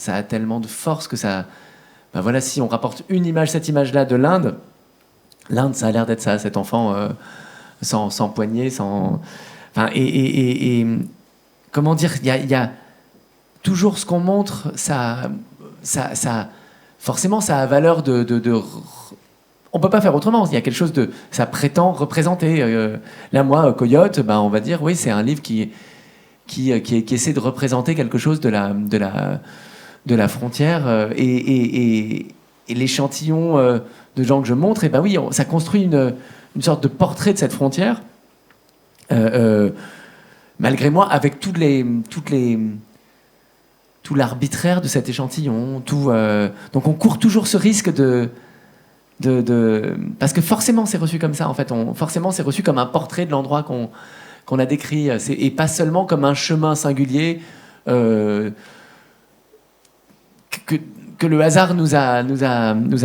a tellement de force que ça... Ben voilà, si on rapporte une image, cette image-là de l'Inde, ça a l'air d'être ça, cet enfant sans poignet, sans... Enfin, et comment dire, il y a toujours ce qu'on montre, ça forcément, ça a valeur de on peut pas faire autrement. Il y a quelque chose de... Ça prétend représenter. Là, moi, Coyote, ben, on va dire, oui, c'est un livre qui essaie de représenter quelque chose de la frontière. Et l'échantillon de gens que je montre, et ben oui, ça construit une sorte de portrait de cette frontière. Malgré moi, avec tout l'arbitraire de cet échantillon, donc on court toujours ce risque parce que forcément c'est reçu comme ça en fait. Forcément c'est reçu comme un portrait de l'endroit qu'on a décrit, et pas seulement comme un chemin singulier que le hasard nous a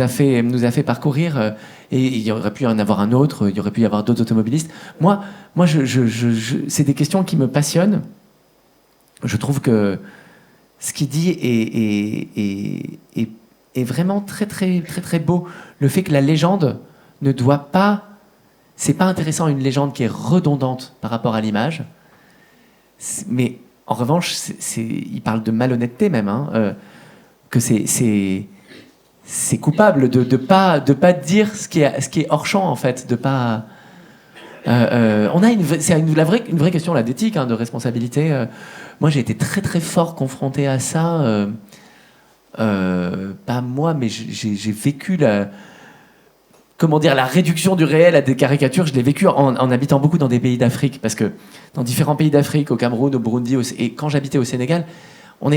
fait parcourir. Et il y aurait pu y en avoir un autre, il y aurait pu y avoir d'autres automobilistes. Moi, c'est des questions qui me passionnent. Je trouve que ce qu'il dit est vraiment très, très, très, très beau. Le fait que la légende ne doit pas... C'est pas intéressant, une légende qui est redondante par rapport à l'image. Mais en revanche, il parle de malhonnêteté même, que c'est coupable de pas dire ce qui est hors champ, en fait, de pas... on a une vraie question là d'éthique, de responsabilité. Moi, j'ai été très très fort confronté à ça. Pas moi, mais j'ai vécu la réduction du réel à des caricatures. Je l'ai vécu en habitant beaucoup dans des pays d'Afrique, parce que dans différents pays d'Afrique, au Cameroun, au Burundi, et quand j'habitais au Sénégal,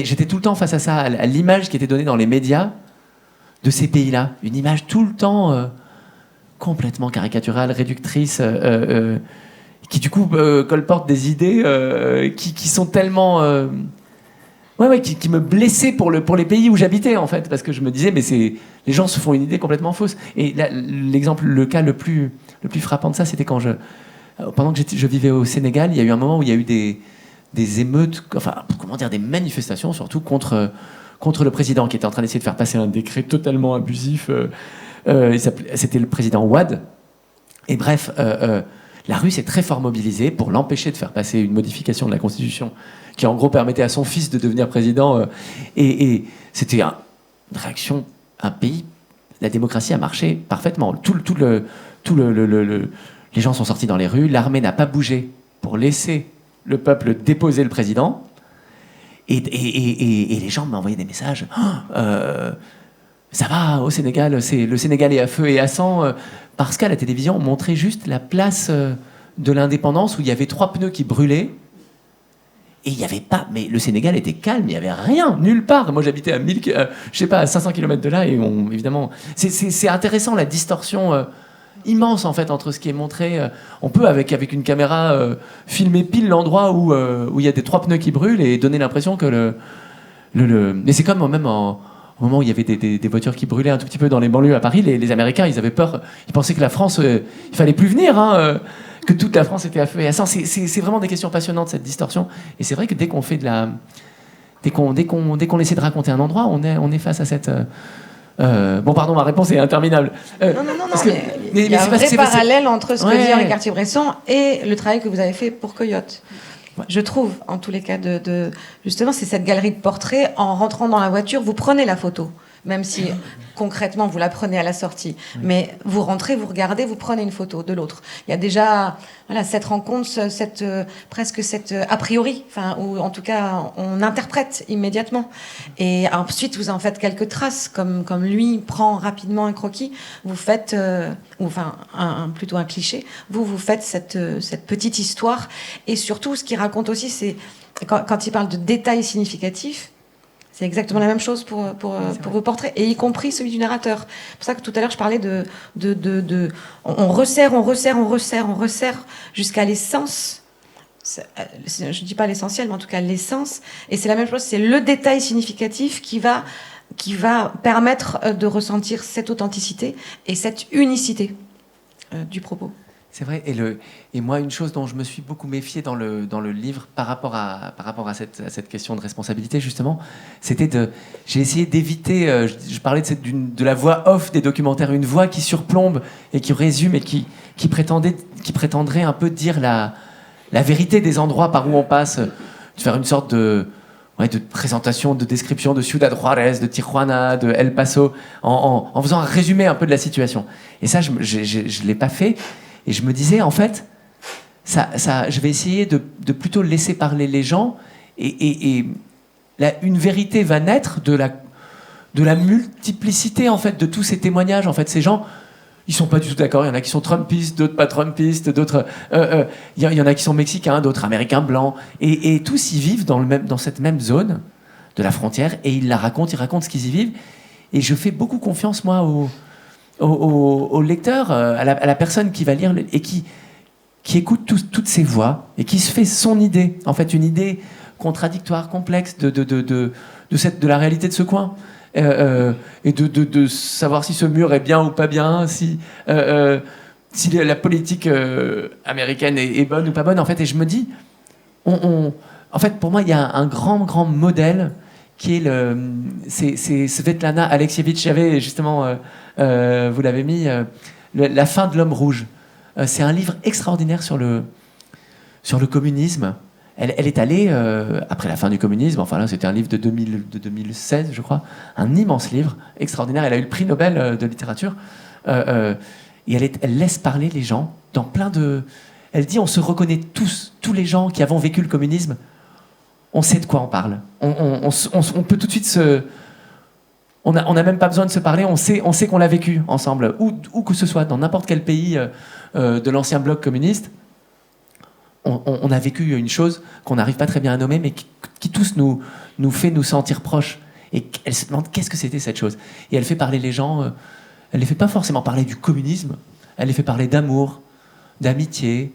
j'étais tout le temps face à ça, à l'image qui était donnée dans les médias de ces pays-là. Une image tout le temps complètement caricaturale, réductrice, qui du coup colporte des idées qui sont tellement... qui me blessaient pour les pays où j'habitais, en fait, parce que je me disais, mais les gens se font une idée complètement fausse. Et là, le cas le plus frappant de ça, c'était quand pendant que je vivais au Sénégal, il y a eu un moment où il y a eu des émeutes, des manifestations surtout contre le président qui était en train d'essayer de faire passer un décret totalement abusif. C'était le président Wade. Et bref, la rue s'est très fort mobilisée pour l'empêcher de faire passer une modification de la Constitution qui, en gros, permettait à son fils de devenir président. Et c'était une réaction, un pays... La démocratie a marché parfaitement. Les gens sont sortis dans les rues. L'armée n'a pas bougé pour laisser le peuple déposer le président. Et les gens m'envoyaient des messages. Ça va, au Sénégal, le Sénégal est à feu et à sang, parce qu'à la télévision, on montrait juste la place de l'indépendance où il y avait 3 pneus qui brûlaient. Et il n'y avait pas... Mais le Sénégal était calme, il n'y avait rien, nulle part. Moi, j'habitais à 500 km de là, et évidemment... C'est intéressant, la distorsion immense, en fait, entre ce qui est montré. On peut, avec une caméra, filmer pile l'endroit où il y a des 3 pneus qui brûlent et donner l'impression que Mais c'est comme même au moment où il y avait des voitures qui brûlaient un tout petit peu dans les banlieues à Paris, les Américains, ils avaient peur, ils pensaient que la France, il fallait plus venir, hein, que toute la France était à feu et à sang. C'est vraiment des questions passionnantes, cette distorsion. Et c'est vrai que dès qu'on fait dès qu'on essaie de raconter un endroit, on est face à cette... bon, pardon, ma réponse est interminable. Non, mais il y a un vrai parallèle entre ce que dit Henri Cartier-Bresson et le travail que vous avez fait pour Coyote. Ouais. Je trouve, en tous les cas, justement, c'est cette galerie de portraits. En rentrant dans la voiture, vous prenez la photo, même si concrètement vous la prenez à la sortie. Oui. Mais vous rentrez, vous regardez, vous prenez une photo de l'autre. Il y a déjà cette rencontre, presque cette a priori, ou en tout cas on interprète immédiatement. Et ensuite vous en faites quelques traces, comme lui prend rapidement un croquis, vous faites, plutôt un cliché, vous faites cette petite histoire. Et surtout, ce qu'il raconte aussi, c'est quand il parle de détails significatifs. C'est exactement la même chose pour vos portraits, et y compris celui du narrateur. C'est pour ça que tout à l'heure, je parlais on resserre jusqu'à l'essence. Je ne dis pas l'essentiel, mais en tout cas l'essence. Et c'est la même chose, c'est le détail significatif qui va permettre de ressentir cette authenticité et cette unicité du propos. C'est vrai, et moi, une chose dont je me suis beaucoup méfié dans le livre par rapport à cette question de responsabilité, justement, j'ai essayé d'éviter, je parlais de la voix off des documentaires, une voix qui surplombe et qui résume et qui prétendrait un peu dire la vérité des endroits par où on passe, de faire une sorte de présentation, de description de Ciudad Juárez, de Tijuana, de El Paso, en faisant un résumé un peu de la situation. Et ça, je l'ai pas fait. Et je me disais, en fait, je vais essayer de plutôt laisser parler les gens, et une vérité va naître de la multiplicité, en fait, de tous ces témoignages. En fait, ces gens, ils sont pas du tout d'accord. Il y en a qui sont trumpistes, d'autres pas trumpistes, d'autres... il y en a qui sont mexicains, d'autres américains blancs. Et tous, ils vivent dans cette même zone de la frontière, et ils racontent ce qu'ils y vivent. Et je fais beaucoup confiance, moi, au lecteur, à la personne qui va lire et qui écoute toutes ces voix et qui se fait son idée, en fait une idée contradictoire, complexe de la réalité de ce coin, et de savoir si ce mur est bien ou pas bien, si la politique américaine est bonne ou pas bonne, en fait. Et je me dis, en fait, pour moi, il y a un grand modèle qui est c'est Svetlana Alexievitch. Il y avait justement, vous l'avez mis, La fin de l'homme rouge. C'est un livre extraordinaire sur le communisme. Elle est allée, après la fin du communisme, enfin là c'était un livre de 2016 je crois, un immense livre, extraordinaire. Elle a eu le prix Nobel de littérature, et elle laisse parler les gens dans plein de... Elle dit, on se reconnaît tous les gens qui avons vécu le communisme, on sait de quoi on parle. On peut tout de suite on n'a même pas besoin de se parler, on sait qu'on l'a vécu ensemble, où que ce soit, dans n'importe quel pays de l'ancien bloc communiste. On a vécu une chose qu'on n'arrive pas très bien à nommer, mais qui tous nous fait nous sentir proches. Et elle se demande qu'est-ce que c'était cette chose. Et elle fait parler les gens, elle les fait pas forcément parler du communisme, elle les fait parler d'amour, d'amitié,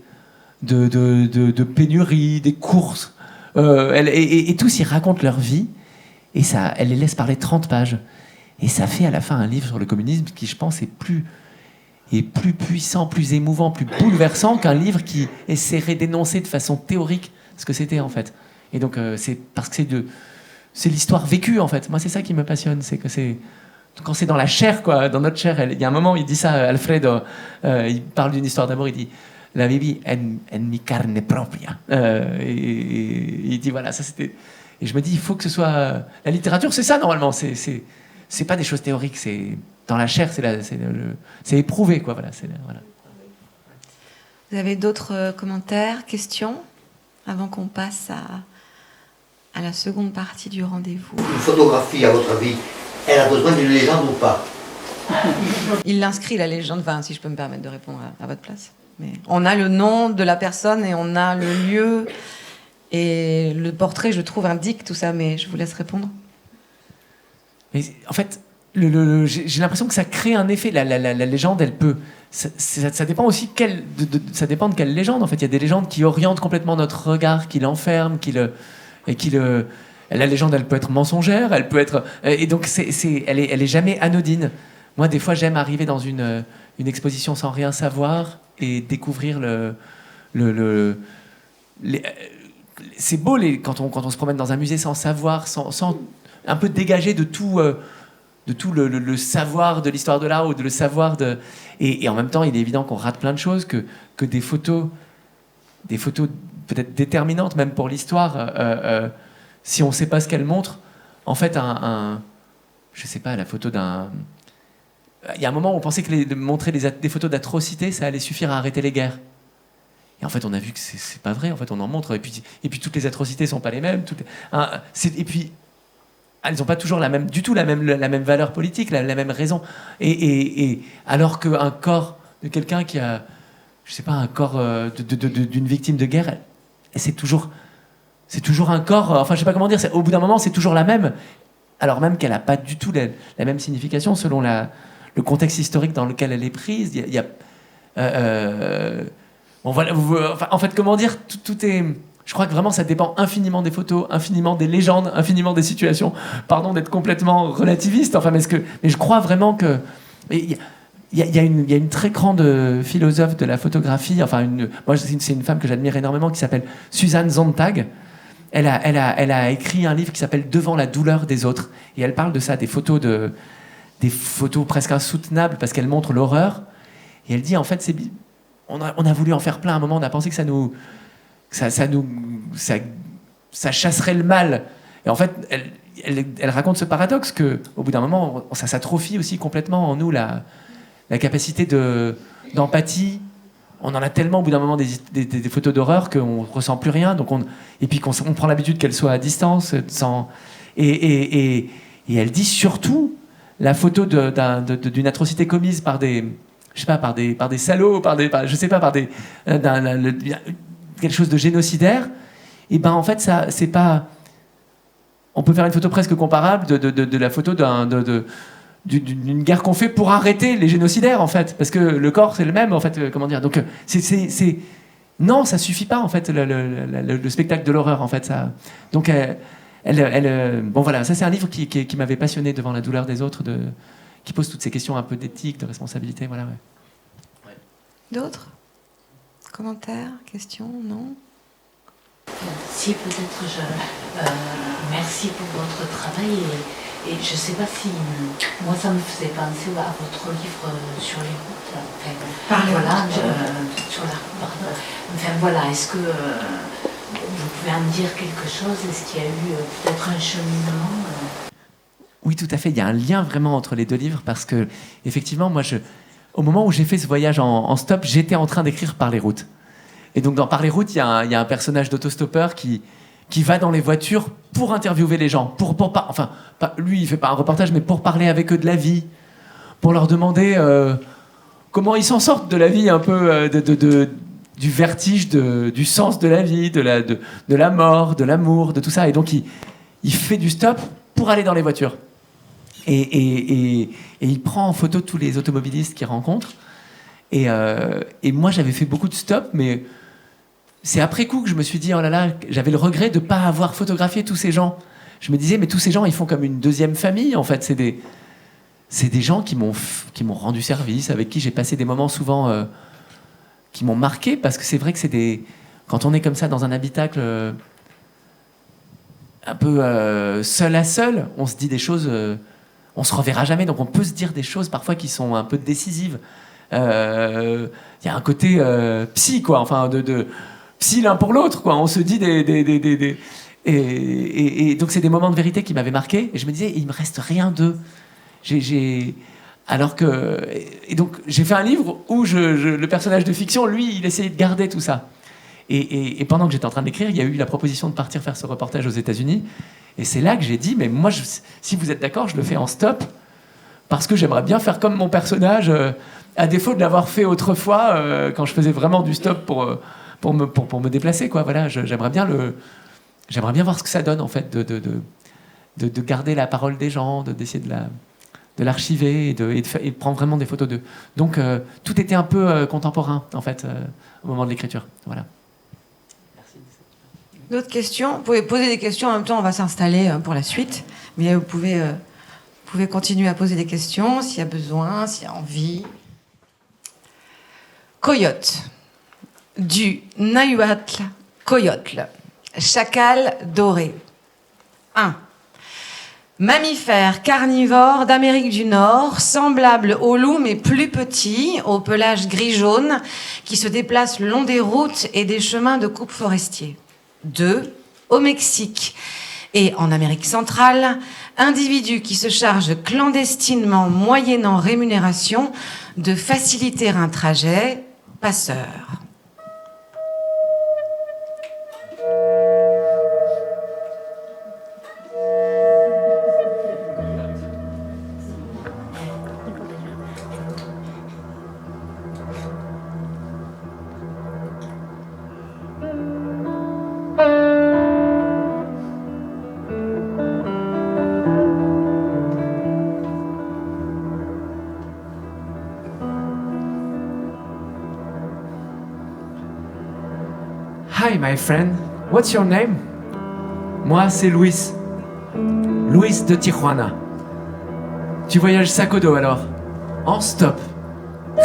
de pénurie, des courses. Et tous ils racontent leur vie, et ça, elle les laisse parler 30 pages. Et ça fait à la fin un livre sur le communisme qui, je pense, est plus puissant, plus émouvant, plus bouleversant qu'un livre qui essaierait d'énoncer de façon théorique ce que c'était, en fait. Et donc, c'est parce que c'est l'histoire vécue, en fait. Moi, c'est ça qui me passionne, c'est que quand c'est dans la chair, quoi, dans notre chair. Il y a un moment, il dit ça, Alfredo, il parle d'une histoire d'amour, il dit « La vivi en mi carne propria ». Et il dit, voilà, ça c'était... Et je me dis, il faut que ce soit... La littérature, c'est ça, normalement. C'est pas des choses théoriques, c'est... Dans la chair, c'est éprouvé, quoi. Voilà, voilà. Vous avez d'autres commentaires, questions, avant qu'on passe à la seconde partie du rendez-vous? Une photographie, à votre avis, elle a besoin d'une légende ou pas? Il l'inscrit, la légende, enfin, si je peux me permettre de répondre à votre place. Mais on a le nom de la personne et on a le lieu. Et le portrait, je trouve, indique tout ça, mais je vous laisse répondre. Mais en fait... j'ai l'impression que ça crée un effet. La légende, elle peut... Ça dépend aussi ça dépend de quelle légende, en fait. Il y a des légendes qui orientent complètement notre regard, qui l'enferment, la légende, elle peut être mensongère, elle peut être... et donc, elle est jamais anodine. Moi, des fois, j'aime arriver dans une exposition sans rien savoir et découvrir c'est beau quand on se promène dans un musée sans savoir, sans un peu dégager de tout le savoir de l'histoire de l'art ou de le savoir de... Et en même temps, il est évident qu'on rate plein de choses, que des photos peut-être déterminantes même pour l'histoire, si on ne sait pas ce qu'elles montrent, en fait, je sais pas, la photo d'un... Il y a un moment où on pensait que de montrer des photos d'atrocités, ça allait suffire à arrêter les guerres. Et en fait, on a vu que c'est pas vrai. En fait, on en montre. Et puis toutes les atrocités sont pas les mêmes. Et puis, elles n'ont pas toujours la même valeur politique, la même raison. Et alors qu'un corps de quelqu'un qui a, je sais pas, un corps d'une victime de guerre, c'est toujours un corps. Enfin, je sais pas comment dire. Au bout d'un moment, c'est toujours la même, alors même qu'elle a pas du tout la même signification selon le contexte historique dans lequel elle est prise. Bon, voilà, en fait, comment dire, tout est... Je crois que vraiment, ça dépend infiniment des photos, infiniment des légendes, infiniment des situations. Pardon d'être complètement relativiste, enfin, mais je crois vraiment que... Il y a une très grande philosophe de la photographie, enfin, moi, c'est une femme que j'admire énormément, qui s'appelle Susan Sontag. Elle a écrit un livre qui s'appelle « Devant la douleur des autres ». Et elle parle de ça, des photos presque insoutenables, parce qu'elles montrent l'horreur. Et elle dit, en fait, on a voulu en faire plein à un moment, on a pensé que ça chasserait le mal. Et en fait, elle raconte ce paradoxe qu'au bout d'un moment, ça s'atrophie aussi complètement en nous, la capacité d'empathie. On en a tellement au bout d'un moment des photos d'horreur qu'on ne ressent plus rien. Et puis qu'on prend l'habitude qu'elles soient à distance. Et elle dit surtout la photo d'une atrocité commise par des... Je sais pas, par des salauds, quelque chose de génocidaire, et ben en fait, ça, c'est pas... On peut faire une photo presque comparable de la photo d'une guerre qu'on fait pour arrêter les génocidaires, en fait, parce que le corps, c'est le même, en fait, comment dire. Donc, non, ça suffit pas, en fait, le spectacle de l'horreur, en fait. Ça... Donc, bon, voilà, ça, c'est un livre qui m'avait passionné devant la douleur des autres, qui pose toutes ces questions un peu d'éthique, de responsabilité, voilà. Ouais. D'autres commentaires, questions, non? Si, peut-être, merci pour votre travail et je ne sais pas si... Moi, ça me faisait penser à votre livre sur les routes. Voilà, sur la route, pardon. Enfin, voilà, est-ce que vous pouvez en dire quelque chose? Est-ce qu'il y a eu peut-être un cheminement Oui, tout à fait. Il y a un lien vraiment entre les deux livres parce que, effectivement, moi, au moment où j'ai fait ce voyage en stop, j'étais en train d'écrire Par les routes. Et donc, dans Par les routes, il y a un personnage d'autostoppeur qui va dans les voitures pour interviewer les gens. Lui, il fait pas un reportage, mais pour parler avec eux de la vie, pour leur demander comment ils s'en sortent de la vie, un peu du vertige, du sens de la vie, de la mort, de l'amour, de tout ça. Et donc, il fait du stop pour aller dans les voitures. Et il prend en photo tous les automobilistes qu'il rencontre. Et moi, j'avais fait beaucoup de stops, mais c'est après coup que je me suis dit, oh là là, j'avais le regret de ne pas avoir photographié tous ces gens. Je me disais, mais tous ces gens, ils font comme une deuxième famille, en fait. C'est des gens qui m'ont rendu service, avec qui j'ai passé des moments souvent qui m'ont marqué, parce que c'est vrai que quand on est comme ça dans un habitacle un peu seul à seul, on se dit des choses... on se reverra jamais, donc on peut se dire des choses parfois qui sont un peu décisives. Il y a un côté psy, quoi, enfin de psy l'un pour l'autre, quoi. On se dit et donc c'est des moments de vérité qui m'avaient marqué. Et je me disais, il me reste rien d'eux. Alors que et donc j'ai fait un livre où le personnage de fiction, lui, il essayait de garder tout ça. Et pendant que j'étais en train d'écrire, il y a eu la proposition de partir faire ce reportage aux États-Unis. Et c'est là que j'ai dit, mais moi, si vous êtes d'accord, je le fais en stop, parce que j'aimerais bien faire comme mon personnage, à défaut de l'avoir fait autrefois, quand je faisais vraiment du stop pour me déplacer, quoi. Voilà, j'aimerais bien voir ce que ça donne, en fait, de garder la parole des gens, d'essayer de l'archiver et de prendre vraiment des photos d'eux. Donc, tout était un peu contemporain, en fait, au moment de l'écriture. Voilà. D'autres questions? Vous pouvez poser des questions, en même temps on va s'installer pour la suite. Mais vous pouvez continuer à poser des questions s'il y a besoin, s'il y a envie. Coyote. Du Nahuatl coyotl. Chacal doré. 1. Mammifère carnivore d'Amérique du Nord, semblable au loup mais plus petit, au pelage gris-jaune, qui se déplace le long des routes et des chemins de coupe forestiers. 2. Au Mexique et en Amérique centrale, individu qui se charge clandestinement, moyennant rémunération, de faciliter un trajet, passeur. Hi, my friend. What's your name? Moi, c'est Luis. Luis de Tijuana. Tu voyages sac au dos alors? En stop.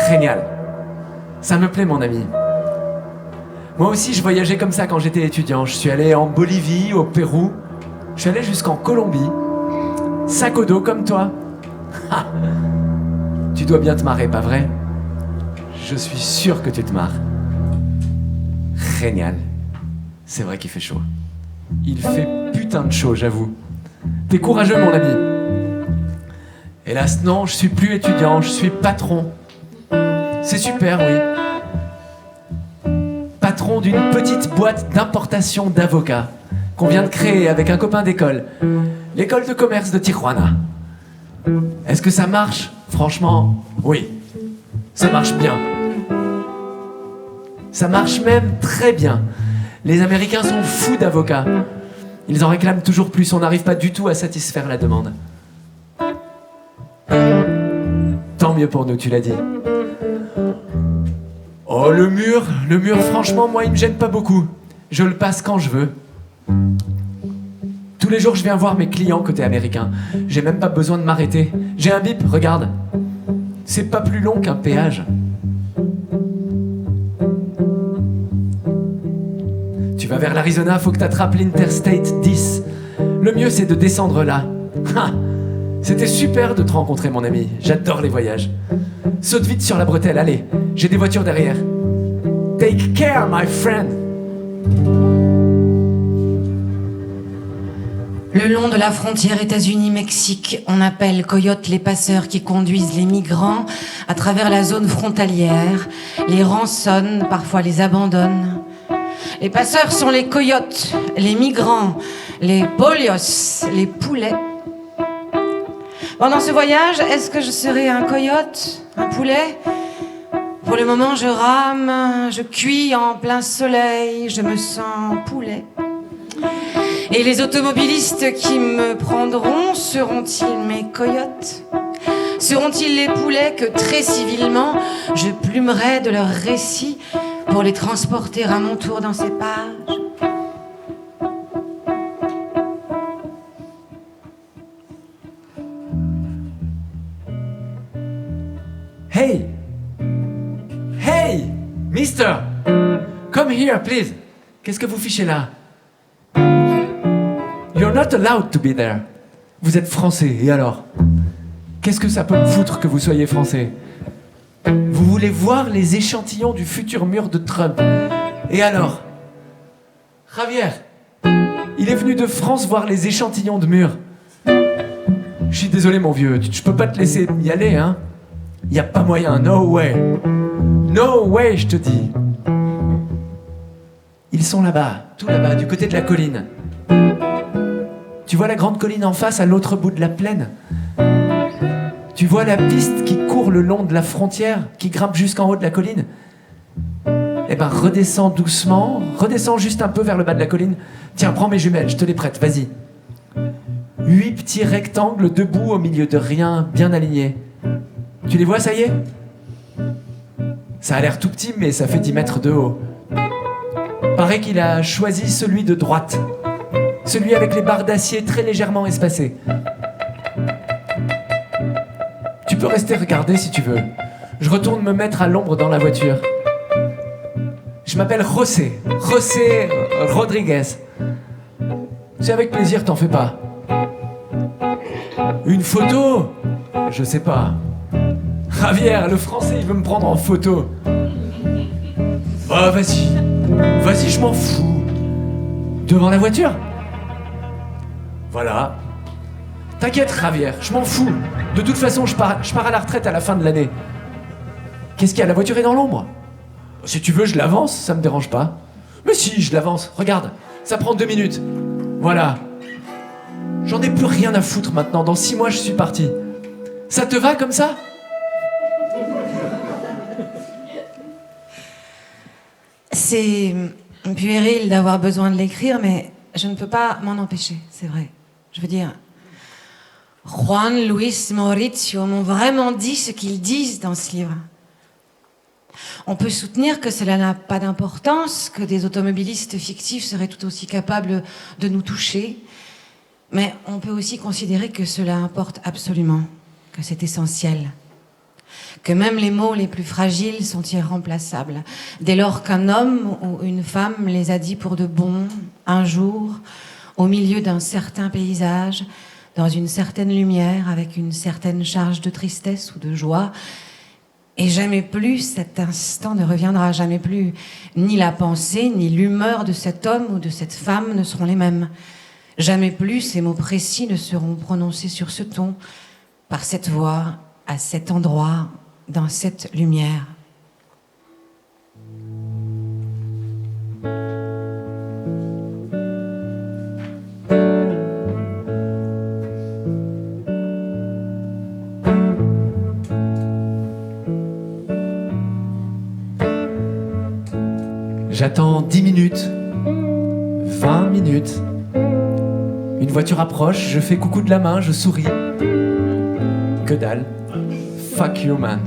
Génial. Ça me plaît, mon ami. Moi aussi, je voyageais comme ça quand j'étais étudiant. Je suis allé en Bolivie, au Pérou. Je suis allé jusqu'en Colombie. Sac au dos comme toi. Tu dois bien te marrer, pas vrai? Je suis sûr que tu te marres. Génial. C'est vrai qu'il fait chaud. Il fait putain de chaud, j'avoue. T'es courageux, mon ami. Hélas, non, je suis plus étudiant, je suis patron. C'est super, oui. Patron d'une petite boîte d'importation d'avocats qu'on vient de créer avec un copain d'école. L'école de commerce de Tijuana. Est-ce que ça marche? Franchement, oui. Ça marche bien. Ça marche même très bien. Les Américains sont fous d'avocats. Ils en réclament toujours plus. On n'arrive pas du tout à satisfaire la demande. Tant mieux pour nous, tu l'as dit. Oh, le mur, franchement, moi, il me gêne pas beaucoup. Je le passe quand je veux. Tous les jours, je viens voir mes clients côté américain. J'ai même pas besoin de m'arrêter. J'ai un bip, regarde. C'est pas plus long qu'un péage. Tu vas vers l'Arizona, faut que t'attrapes l'Interstate 10. Le mieux, c'est de descendre là. C'était super de te rencontrer, mon ami. J'adore les voyages. Saute vite sur la bretelle, allez. J'ai des voitures derrière. Take care, my friend. Le long de la frontière États-Unis-Mexique, on appelle coyotes les passeurs qui conduisent les migrants à travers la zone frontalière, les rançonnent, parfois les abandonnent. Les passeurs sont les coyotes, les migrants, les pollos, les poulets. Pendant ce voyage, est-ce que je serai un coyote, un poulet? Pour le moment, je rame, je cuis en plein soleil, je me sens poulet. Et les automobilistes qui me prendront, seront-ils mes coyotes? Seront-ils les poulets que très civilement je plumerai de leurs récits pour les transporter à mon tour dans ces pages? Hey! Hey! Mister! Come here, please! Qu'est-ce que vous fichez là? You're not allowed to be there. Vous êtes français, et alors? Qu'est-ce que ça peut me foutre que vous soyez français? Vous voulez voir les échantillons du futur mur de Trump? Et alors? Javier, il est venu de France voir les échantillons de mur. Je suis désolé, mon vieux, je peux pas te laisser y aller, hein? Y a pas moyen, no way. No way, je te dis. Ils sont là-bas, tout là-bas, du côté de la colline. Tu vois la grande colline en face, à l'autre bout de la plaine? Tu vois la piste qui court le long de la frontière, qui grimpe jusqu'en haut de la colline? Eh ben, redescends doucement, redescends juste un peu vers le bas de la colline. Tiens, prends mes jumelles, je te les prête, vas-y. 8 petits rectangles debout au milieu de rien, bien alignés. Tu les vois, ça y est? Ça a l'air tout petit, mais ça fait 10 mètres de haut. Paraît qu'il a choisi celui de droite. Celui avec les barres d'acier très légèrement espacées. Tu peux rester regarder si tu veux. Je retourne me mettre à l'ombre dans la voiture. Je m'appelle José Rodriguez. C'est avec plaisir, t'en fais pas. Une photo? Je sais pas. Javier, le français, il veut me prendre en photo. Bah vas-y, je m'en fous. Devant la voiture? Voilà. T'inquiète, Javier, je m'en fous. De toute façon, je pars à la retraite à la fin de l'année. Qu'est-ce qu'il y a? La voiture est dans l'ombre. Si tu veux, je l'avance, ça me dérange pas. Mais si, je l'avance. Regarde, ça prend 2 minutes. Voilà. J'en ai plus rien à foutre maintenant. Dans 6 mois, je suis parti. Ça te va comme ça? C'est puéril d'avoir besoin de l'écrire, mais je ne peux pas m'en empêcher, c'est vrai. Je veux dire, Juan Luis Mauricio m'ont vraiment dit ce qu'ils disent dans ce livre. On peut soutenir que cela n'a pas d'importance, que des automobilistes fictifs seraient tout aussi capables de nous toucher, mais on peut aussi considérer que cela importe absolument, que c'est essentiel. Que même les mots les plus fragiles sont irremplaçables, dès lors qu'un homme ou une femme les a dit pour de bon, un jour, au milieu d'un certain paysage, dans une certaine lumière, avec une certaine charge de tristesse ou de joie, et jamais plus cet instant ne reviendra, jamais plus ni la pensée, ni l'humeur de cet homme ou de cette femme ne seront les mêmes. Jamais plus ces mots précis ne seront prononcés sur ce ton, par cette voix, à cet endroit, dans cette lumière. J'attends 10 minutes, 20 minutes. Une voiture approche, je fais coucou de la main, je souris. Que dalle. Fuck you, man.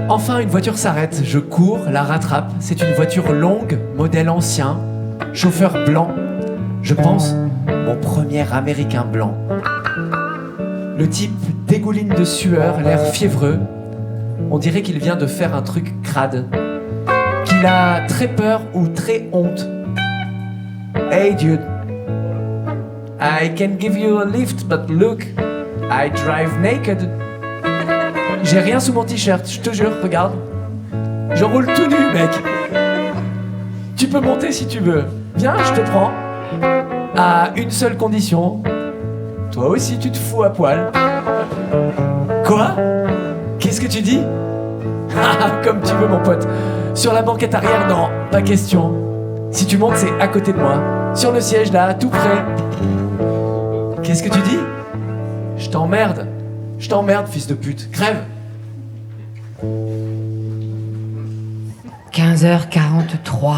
Enfin, une voiture s'arrête. Je cours, la rattrape. C'est une voiture longue, modèle ancien, chauffeur blanc. Je pense, mon premier américain blanc. Le type dégouline de sueur, l'air fiévreux. On dirait qu'il vient de faire un truc crade. Qu'il a très peur ou très honte. Hey dude, I can give you a lift, but look, I drive naked. J'ai rien sous mon t-shirt, je te jure, regarde. Je roule tout nu, mec. Tu peux monter si tu veux. Viens, je te prends. À une seule condition. Toi aussi, tu te fous à poil. Quoi? Qu'est-ce que tu dis? Comme tu veux, mon pote. Sur la banquette arrière, non, pas question. Si tu montes, c'est à côté de moi. Sur le siège, là, tout près. Qu'est-ce que tu dis? Je t'emmerde. Je t'emmerde, fils de pute. Crève. 15h43.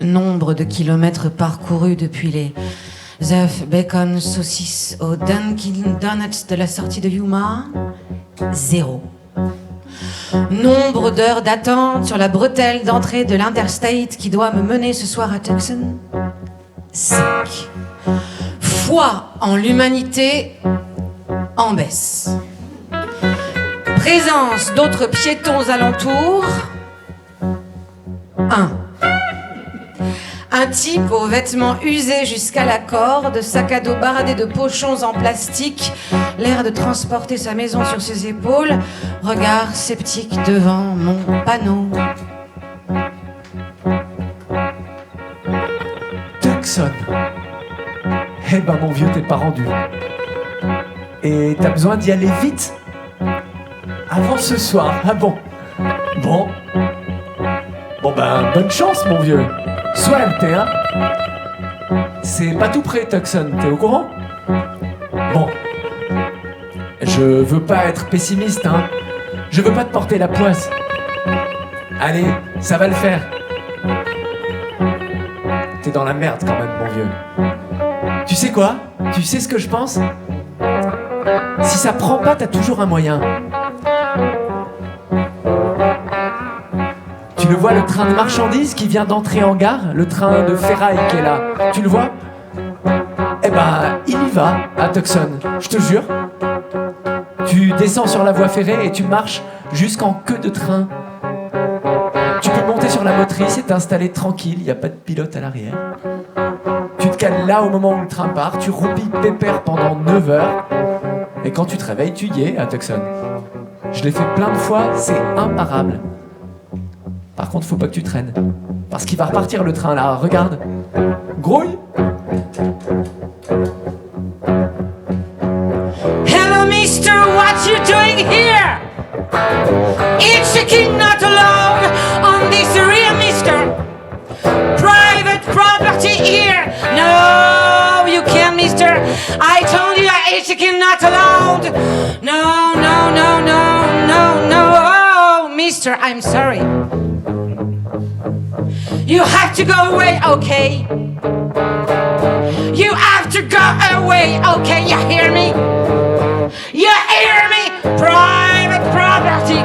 Nombre de kilomètres parcourus depuis les œufs, bacon, saucisses au Dunkin' Donuts de la sortie de Yuma. 0. Nombre d'heures d'attente sur la bretelle d'entrée de l'Interstate qui doit me mener ce soir à Tucson. 5. Foi en l'humanité en baisse. Présence d'autres piétons alentours. 1. Un type aux vêtements usés jusqu'à la corde, sac à dos bardé de pochons en plastique, l'air de transporter sa maison sur ses épaules, regard sceptique devant mon panneau. Tucson. Eh ben mon vieux, t'es pas rendu. Et t'as besoin d'y aller vite? Avant ce soir, ah bon? Bon. Bon ben, bonne chance mon vieux. Suerte, hein? C'est pas tout près, Tucson, t'es au courant? Bon. Je veux pas être pessimiste, hein? Je veux pas te porter la poisse. Allez, ça va le faire. T'es dans la merde quand même, mon vieux. Tu sais quoi? Tu sais ce que je pense? Si ça prend pas, t'as toujours un moyen. Tu le vois, le train de marchandises qui vient d'entrer en gare, le train de ferraille qui est là. Tu le vois? Eh ben, il y va à Tucson, je te jure. Tu descends sur la voie ferrée et tu marches jusqu'en queue de train. Tu peux monter sur la motrice et t'installer tranquille, il n'y a pas de pilote à l'arrière. Tu te cales là au moment où le train part, tu roupilles pépère pendant 9 heures. Et quand tu te réveilles, tu y es à Tucson. Je l'ai fait plein de fois, c'est imparable. Par contre, faut pas que tu traînes. Parce qu'il va repartir le train là, regarde. Grouille. Hello, mister, what you doing here? It's a king not allowed on this area, mister. Private property here. No, you can't, mister. I told you it's a king not allowed. No, no, no, no, no, no. Oh, mister, I'm sorry. You have to go away, okay? You have to go away, okay? You hear me? You hear me? Private property.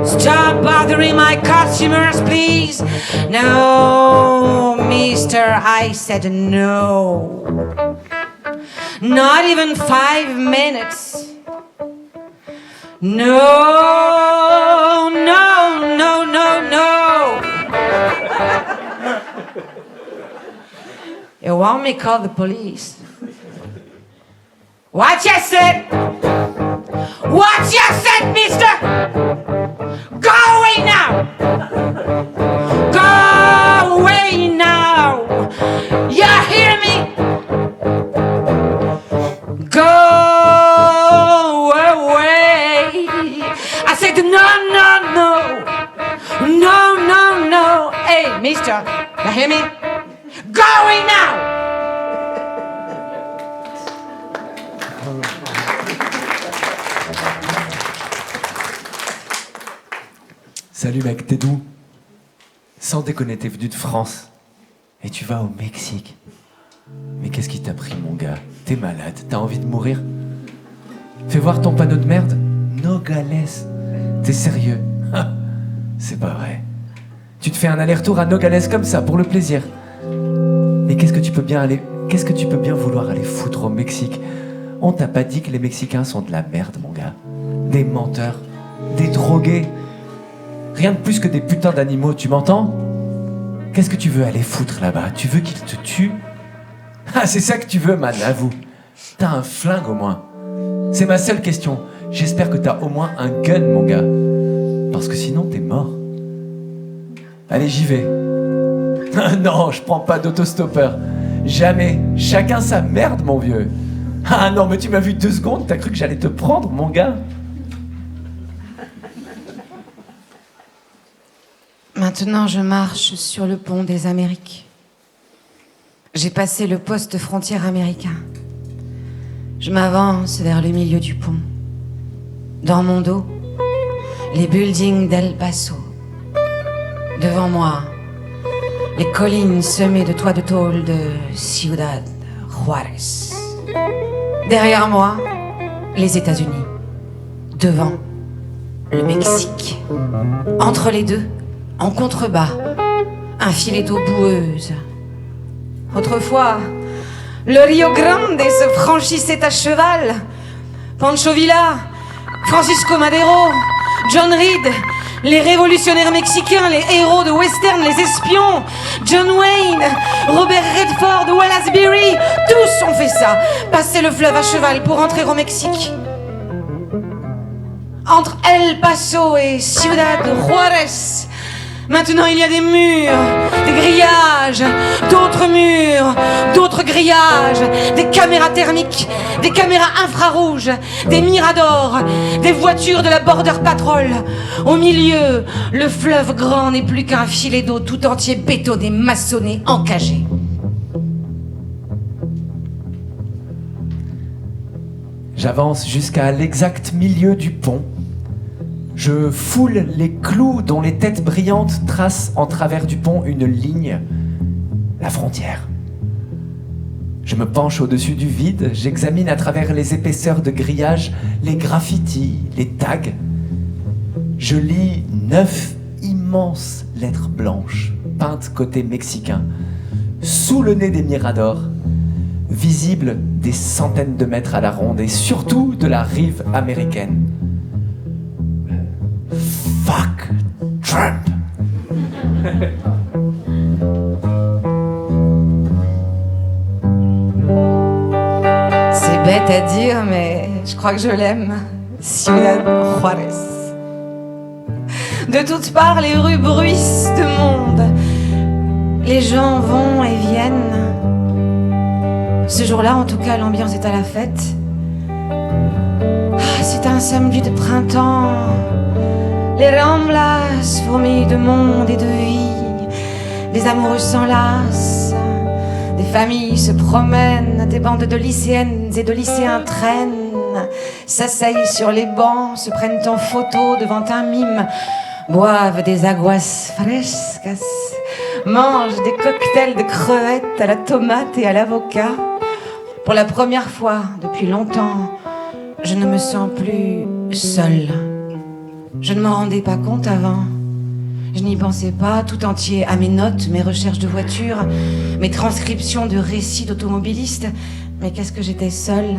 Stop bothering my customers, please. No, mister, I said no. Not even 5 minutes. No, no, no, no, no. You want me to call the police? What you said? What you said, mister? Go away now! Go away now! You hear me? Go away! I said no, no, no! No, no, no! Hey, mister, you hear me? Go away now! Salut mec, t'es d'où? Sans déconner, t'es venu de France. Et tu vas au Mexique. Mais qu'est-ce qui t'a pris, mon gars? T'es malade, t'as envie de mourir? Fais voir ton panneau de merde. Nogales. T'es sérieux? C'est pas vrai. Tu te fais un aller-retour à Nogales comme ça, pour le plaisir. Mais qu'est-ce que tu peux bien vouloir aller foutre au Mexique? On t'a pas dit que les Mexicains sont de la merde, mon gars. Des menteurs, des drogués. Rien de plus que des putains d'animaux, tu m'entends? Qu'est-ce que tu veux aller foutre là-bas? Tu veux qu'ils te tuent? Ah, c'est ça que tu veux, man, avoue. T'as un flingue au moins. C'est ma seule question. J'espère que t'as au moins un gun, mon gars. Parce que sinon, t'es mort. Allez, j'y vais. Non, je prends pas d'autostoppeur. Jamais. Chacun sa merde, mon vieux. Ah non, mais tu m'as vu 2 secondes, t'as cru que j'allais te prendre, mon gars? Maintenant, je marche sur le pont des Amériques. J'ai passé le poste frontière américain. Je m'avance vers le milieu du pont. Dans mon dos, les buildings d'El Paso. Devant moi, les collines semées de toits de tôle de Ciudad Juárez. Derrière moi, les États-Unis. Devant, le Mexique. Entre les deux, en contrebas, un filet d'eau boueuse. Autrefois, le Rio Grande se franchissait à cheval. Pancho Villa, Francisco Madero, John Reed, les révolutionnaires mexicains, les héros de western, les espions, John Wayne, Robert Redford, Wallace Beery, tous ont fait ça. Passer le fleuve à cheval pour entrer au Mexique. Entre El Paso et Ciudad Juárez, maintenant il y a des murs, des grillages, d'autres murs, d'autres grillages, des caméras thermiques, des caméras infrarouges, des miradors, des voitures de la Border Patrol. Au milieu, le fleuve grand n'est plus qu'un filet d'eau tout entier bétonné, maçonné, encagé. J'avance jusqu'à l'exact milieu du pont. Je foule les clous dont les têtes brillantes tracent en travers du pont une ligne, la frontière. Je me penche au-dessus du vide, j'examine à travers les épaisseurs de grillage les graffitis, les tags. Je lis 9 d'immenses lettres blanches, peintes côté mexicain, sous le nez des miradors, visibles des centaines de mètres à la ronde et surtout de la rive américaine. Fuck Trump. C'est bête à dire, mais je crois que je l'aime. Ciudad Juárez. De toutes parts, les rues bruissent de monde. Les gens vont et viennent. Ce jour-là, en tout cas, l'ambiance est à la fête. Ah, c'est un samedi de printemps. Les Ramblas fourmillent de monde et de vie. Des amoureux s'enlacent. Des familles se promènent. Des bandes de lycéennes et de lycéens traînent, s'asseyent sur les bancs, se prennent en photo devant un mime, boivent des aguas frescas, mangent des cocktails de crevettes à la tomate et à l'avocat. Pour la première fois depuis longtemps, je ne me sens plus seule. Je ne m'en rendais pas compte avant. Je n'y pensais pas tout entier à mes notes, mes recherches de voitures, mes transcriptions de récits d'automobilistes. Mais qu'est-ce que j'étais seule?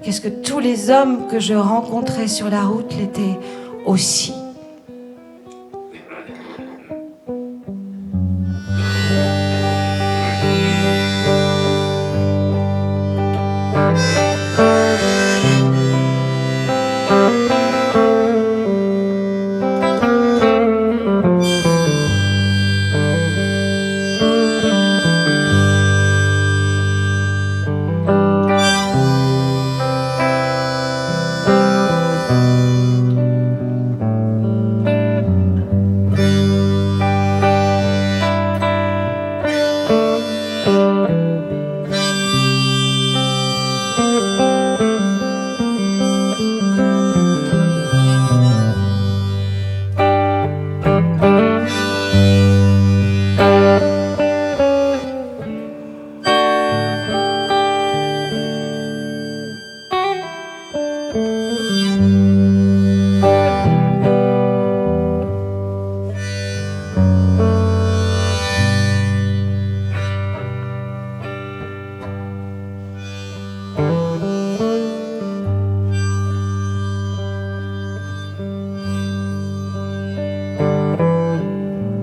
Qu'est-ce que tous les hommes que je rencontrais sur la route l'étaient aussi?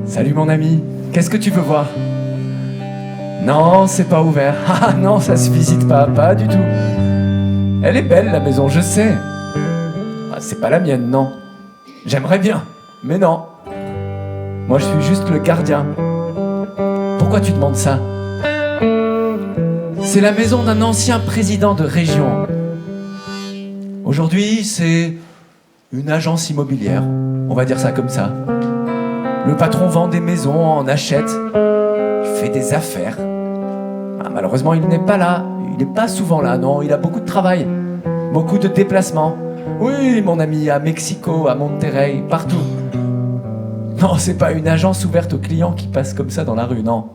Salut mon ami, qu'est-ce que tu veux voir? Non, c'est pas ouvert. Ah non, ça se visite pas du tout. Elle est belle la maison, je sais. Ah, c'est pas la mienne, non. J'aimerais bien, mais non. Moi je suis juste le gardien. Pourquoi tu demandes ça? C'est la maison d'un ancien président de région. Aujourd'hui, c'est une agence immobilière, on va dire ça comme ça. Le patron vend des maisons, en achète, il fait des affaires. Ah, malheureusement, il n'est pas là. Il n'est pas souvent là, non. Il a beaucoup de travail, beaucoup de déplacements. Oui, mon ami, à Mexico, à Monterrey, partout. Non, c'est pas une agence ouverte aux clients qui passent comme ça dans la rue, non.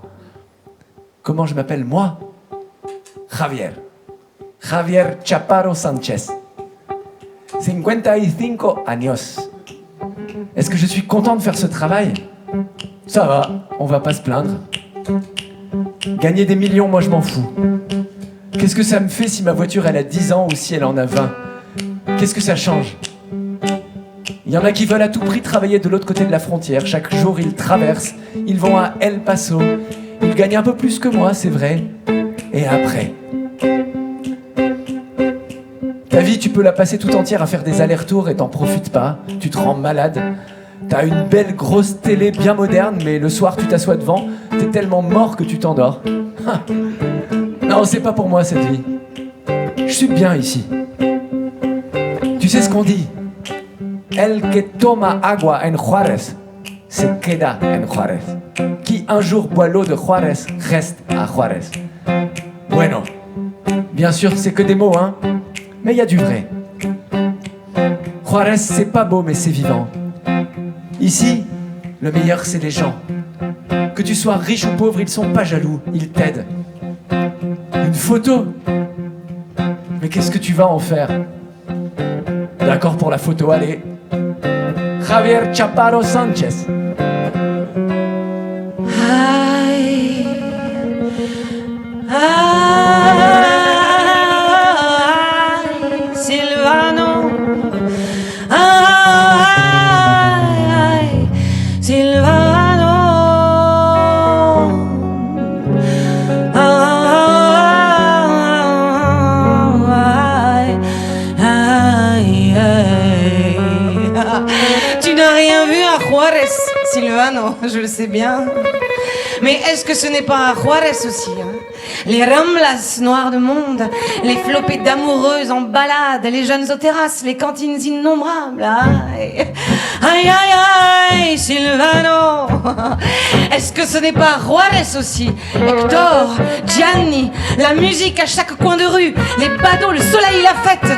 Comment je m'appelle, moi? Javier. Javier Chaparro Sanchez. 55 años. Est-ce que je suis content de faire ce travail? Ça va, on va pas se plaindre. Gagner des millions, moi je m'en fous. Qu'est-ce que ça me fait si ma voiture elle a 10 ans ou si elle en a 20? Qu'est-ce que ça change? Il y en a qui veulent à tout prix travailler de l'autre côté de la frontière. Chaque jour ils traversent, ils vont à El Paso. Ils gagnent un peu plus que moi, c'est vrai. Et après? Ta vie, tu peux la passer tout entière à faire des allers-retours et t'en profites pas. Tu te rends malade. T'as une belle grosse télé bien moderne, mais le soir tu t'assois devant, t'es tellement mort que tu t'endors. Non, c'est pas pour moi cette vie. Je suis bien ici. Tu sais ce qu'on dit? El que toma agua en Juárez se queda en Juárez. Qui un jour boit l'eau de Juárez reste à Juárez. Bueno. Bien sûr, c'est que des mots, hein. Mais il y a du vrai. Juárez, c'est pas beau, mais c'est vivant. Ici, le meilleur, c'est les gens. Que tu sois riche ou pauvre, ils sont pas jaloux, ils t'aident. Une photo? Mais qu'est-ce que tu vas en faire? D'accord pour la photo, allez. Javier Chaparro Sanchez. Silvano. Ay, Silvano. Tu n'as rien vu à Juarez, Silvano, je le sais bien. Mais est-ce que ce n'est pas à Juarez aussi, hein? Les ramblas noires de monde, les flopées d'amoureuses en balade, les jeunes aux terrasses, les cantines innombrables. Aïe, aïe, aïe, aïe, Silvano. Est-ce que ce n'est pas à Juarez aussi? Hector, Gianni, la musique à chaque coin de rue, les badauds, le soleil, la fête.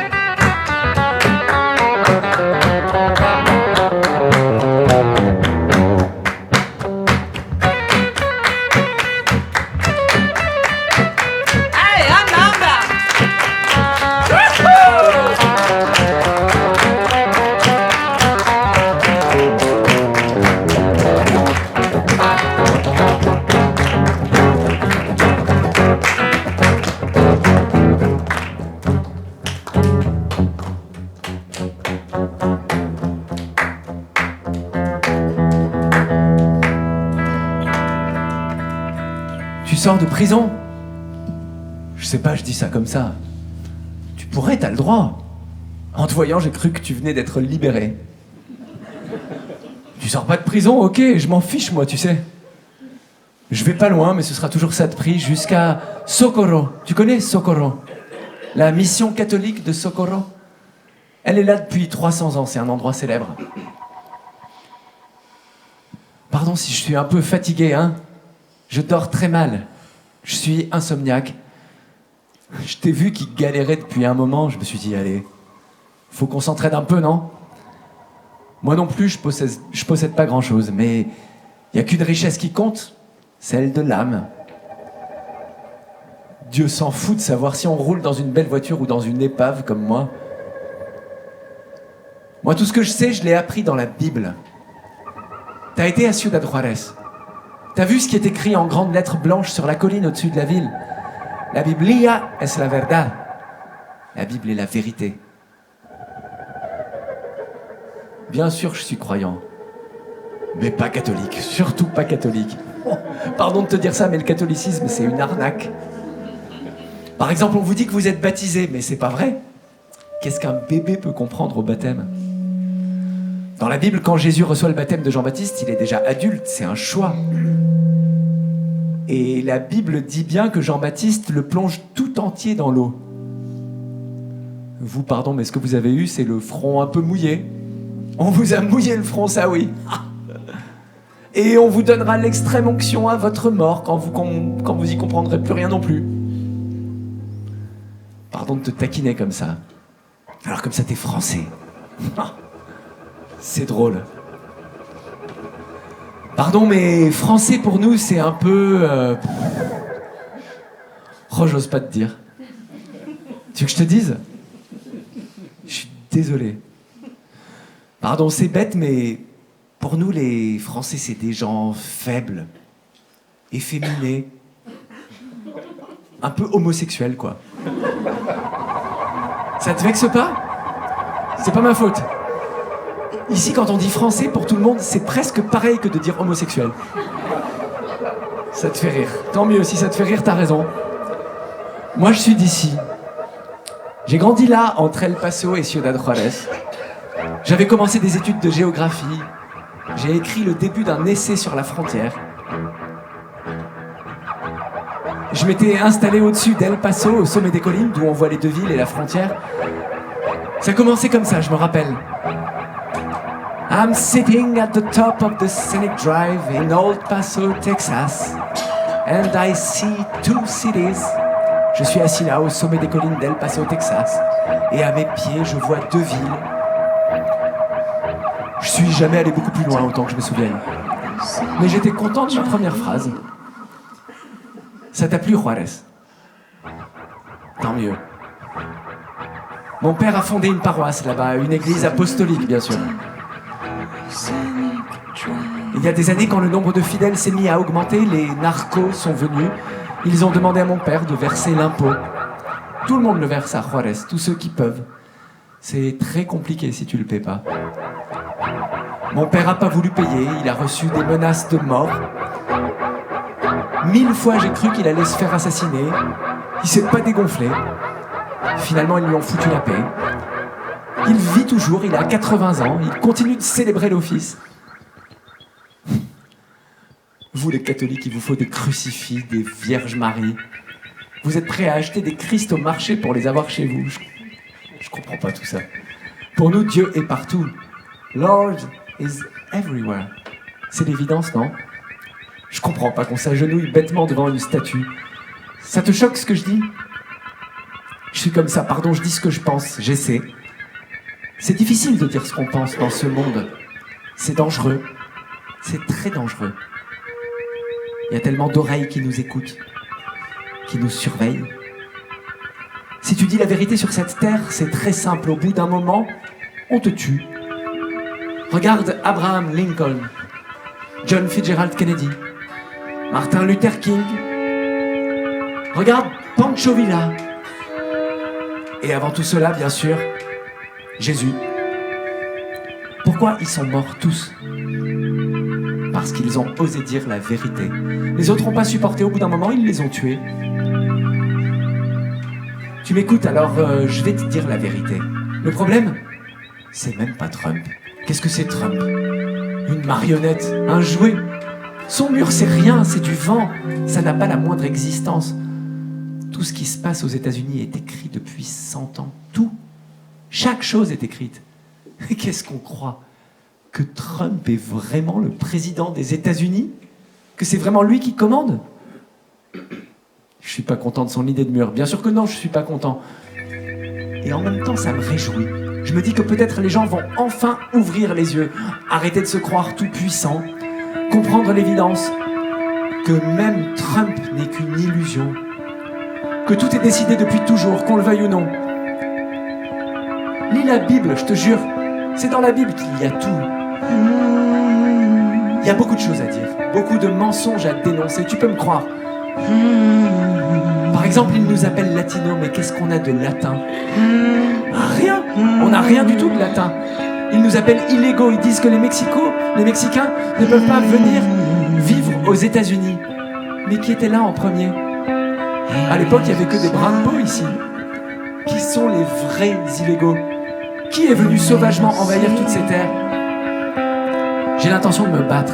Tu sors de prison? Je sais pas, je dis ça comme ça. Tu pourrais, t'as le droit. En te voyant, j'ai cru que tu venais d'être libéré. Tu sors pas de prison, ok, je m'en fiche moi, tu sais. Je vais pas loin, mais ce sera toujours ça de prix, jusqu'à Socorro. Tu connais Socorro? La mission catholique de Socorro? Elle est là depuis 300 ans, c'est un endroit célèbre. Pardon si je suis un peu fatigué, hein. Je dors très mal. Je suis insomniaque. Je t'ai vu qui galérait depuis un moment, je me suis dit, allez, faut qu'on s'entraide un peu, non? Moi non plus, je possède pas grand-chose, mais il y a qu'une richesse qui compte, celle de l'âme. Dieu s'en fout de savoir si on roule dans une belle voiture ou dans une épave comme moi. Moi, tout ce que je sais, je l'ai appris dans la Bible. T'as été à Ciudad Juárez. T'as vu ce qui est écrit en grandes lettres blanches sur la colline au-dessus de la ville? La Biblia es la verdad. La Bible est la vérité. Bien sûr, je suis croyant. Mais pas catholique. Surtout pas catholique. Oh, pardon de te dire ça, mais le catholicisme, c'est une arnaque. Par exemple, on vous dit que vous êtes baptisé, mais c'est pas vrai. Qu'est-ce qu'un bébé peut comprendre au baptême? Dans la Bible, quand Jésus reçoit le baptême de Jean-Baptiste, il est déjà adulte, c'est un choix. Et la Bible dit bien que Jean-Baptiste le plonge tout entier dans l'eau. Vous, pardon, mais ce que vous avez eu, c'est le front un peu mouillé. On vous a mouillé le front, ça oui. Et on vous donnera l'extrême onction à votre mort quand vous y comprendrez plus rien non plus. Pardon de te taquiner comme ça. Alors comme ça, t'es français. C'est drôle. Pardon, mais français pour nous, c'est un peu... Oh, j'ose pas te dire. Tu veux que je te dise? Je suis désolé. Pardon, c'est bête, mais pour nous, les Français, c'est des gens faibles, efféminés, un peu homosexuels, quoi. Ça te vexe pas? C'est pas ma faute. Ici, quand on dit français, pour tout le monde, c'est presque pareil que de dire homosexuel. Ça te fait rire. Tant mieux, si ça te fait rire, t'as raison. Moi, je suis d'ici. J'ai grandi là, entre El Paso et Ciudad Juárez. J'avais commencé des études de géographie. J'ai écrit le début d'un essai sur la frontière. Je m'étais installé au-dessus d'El Paso, au sommet des collines, d'où on voit les deux villes et la frontière. Ça commençait comme ça, je me rappelle. I'm sitting at the top of the scenic drive in Old Paso, Texas, and I see two cities. Je suis assis là, au sommet des collines d'El Paso, Texas, et à mes pieds, je vois deux villes. Je suis jamais allé beaucoup plus loin, autant que je me souvienne. Mais j'étais content de ma première phrase. Ça t'a plu, Juárez? Tant mieux. Mon père a fondé une paroisse là-bas, une église apostolique, bien sûr. Il y a des années, quand le nombre de fidèles s'est mis à augmenter, les narcos sont venus Ils ont demandé à mon père de verser l'impôt. Tout le monde le verse à Juarez, tous ceux qui peuvent. C'est très compliqué si tu le paies pas. Mon père a pas voulu payer, il a reçu des menaces de mort. 1000 fois j'ai cru qu'il allait se faire assassiner. Il s'est pas dégonflé. Finalement, ils lui ont foutu la paix. Il vit toujours, il a 80 ans, il continue de célébrer l'office. Vous les catholiques, il vous faut des crucifix, des Vierges Marie. Vous êtes prêts à acheter des Christ au marché pour les avoir chez vous. Je comprends pas tout ça. Pour nous, Dieu est partout. Lord is everywhere. C'est l'évidence, non? Je comprends pas qu'on s'agenouille bêtement devant une statue. Ça te choque ce que je dis? Je suis comme ça, pardon, je dis ce que je pense, j'essaie. C'est difficile de dire ce qu'on pense dans ce monde. C'est dangereux. C'est très dangereux. Il y a tellement d'oreilles qui nous écoutent, qui nous surveillent. Si tu dis la vérité sur cette terre, c'est très simple. Au bout d'un moment, on te tue. Regarde Abraham Lincoln, John Fitzgerald Kennedy, Martin Luther King. Regarde Pancho Villa. Et avant tout cela, bien sûr, Jésus. Pourquoi ils sont morts tous? Parce qu'ils ont osé dire la vérité. Les autres n'ont pas supporté, au bout d'un moment, ils les ont tués. Tu m'écoutes, alors je vais te dire la vérité. Le problème, c'est même pas Trump. Qu'est-ce que c'est Trump? Une marionnette, un jouet. Son mur, c'est rien, c'est du vent. Ça n'a pas la moindre existence. Tout ce qui se passe aux États-Unis est écrit depuis 100 ans. Tout. Chaque chose est écrite. Et qu'est-ce qu'on croit? Que Trump est vraiment le président des États-Unis? Que c'est vraiment lui qui commande? Je suis pas content de son idée de mur. Bien sûr que non, je suis pas content. Et en même temps, ça me réjouit. Je me dis que peut-être les gens vont enfin ouvrir les yeux, arrêter de se croire tout puissant, comprendre l'évidence que même Trump n'est qu'une illusion, que tout est décidé depuis toujours, qu'on le veuille ou non. Lis la Bible, je te jure, c'est dans la Bible qu'il y a tout. Il y a beaucoup de choses à dire, beaucoup de mensonges à dénoncer, tu peux me croire. Par exemple, ils nous appellent latinos, mais qu'est-ce qu'on a de latin? Rien. On n'a rien du tout de latin. Ils nous appellent illégaux, ils disent que les Mexicains ne peuvent pas venir vivre aux États-Unis. Mais qui était là en premier? À l'époque, il n'y avait que des brins de peau ici. Qui sont les vrais illégaux? Qui est venu sauvagement envahir toutes ces terres? J'ai l'intention de me battre.